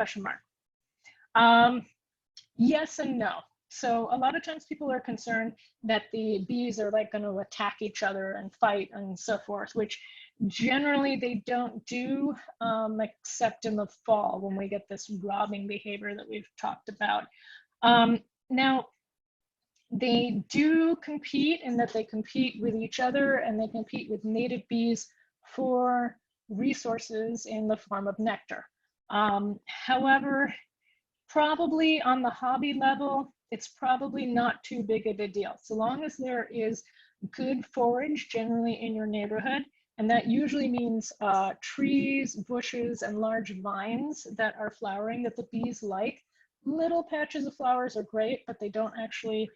Yes and no. So a lot of times people are concerned that the bees are like going to attack each other and fight and so forth, which generally they don't do, except in the fall when we get this robbing behavior that we've talked about. Now, they do compete in that they compete with each other and they compete with native bees for resources in the form of nectar. However, probably on the hobby level, it's probably not too big of a deal. So long as there is good forage generally in your neighborhood, and that usually means trees, bushes, and large vines that are flowering that the bees like. Little patches of flowers are great, but they don't actually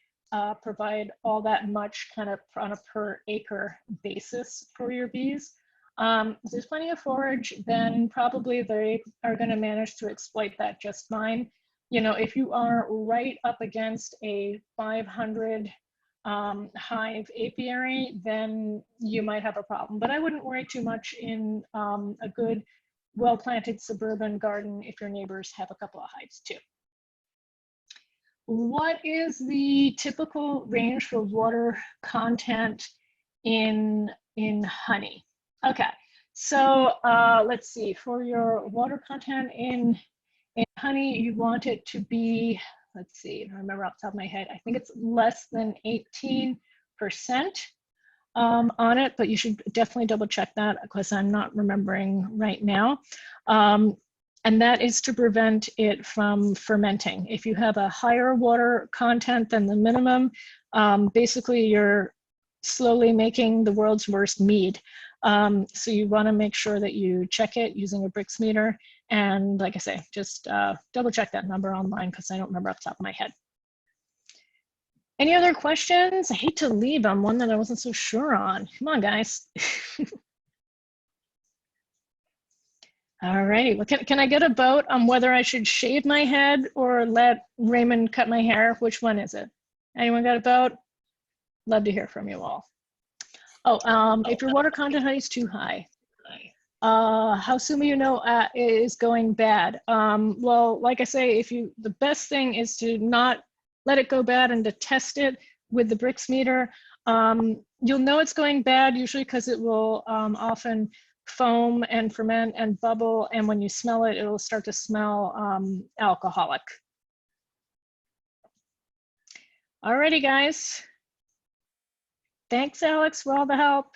provide all that much kind of on a per acre basis for your bees. If there's plenty of forage, then probably they are going to manage to exploit that just fine. If you are right up against a 500 hive apiary, then you might have a problem. But I wouldn't worry too much in a good, well-planted suburban garden if your neighbors have a couple of hives too. What is the typical range for water content in honey? Okay, so let's see, for your water content in honey, you want it to be, let's see, I remember off the top of my head, I think it's less than 18% on it, but you should definitely double check that because I'm not remembering right now. And that is to prevent it from fermenting. If you have a higher water content than the minimum, basically you're slowly making the world's worst mead. So you want to make sure that you check it using a Brix meter. And like I say, just double check that number online because I don't remember off the top of my head. Any other questions? I hate to leave on one that I wasn't so sure on. Come on, guys. All right, well, can I get a vote on whether I should shave my head or let Raymond cut my hair? Which one is it? Anyone got a vote? Love to hear from you all. Oh, if your water content is too high, how soon will you know it is going bad? Well, like I say, the best thing is to not let it go bad and to test it with the Brix meter. You'll know it's going bad usually because it will often foam and ferment and bubble, and when you smell it, it'll start to smell alcoholic. Alrighty, guys. Thanks, Alex, for all the help.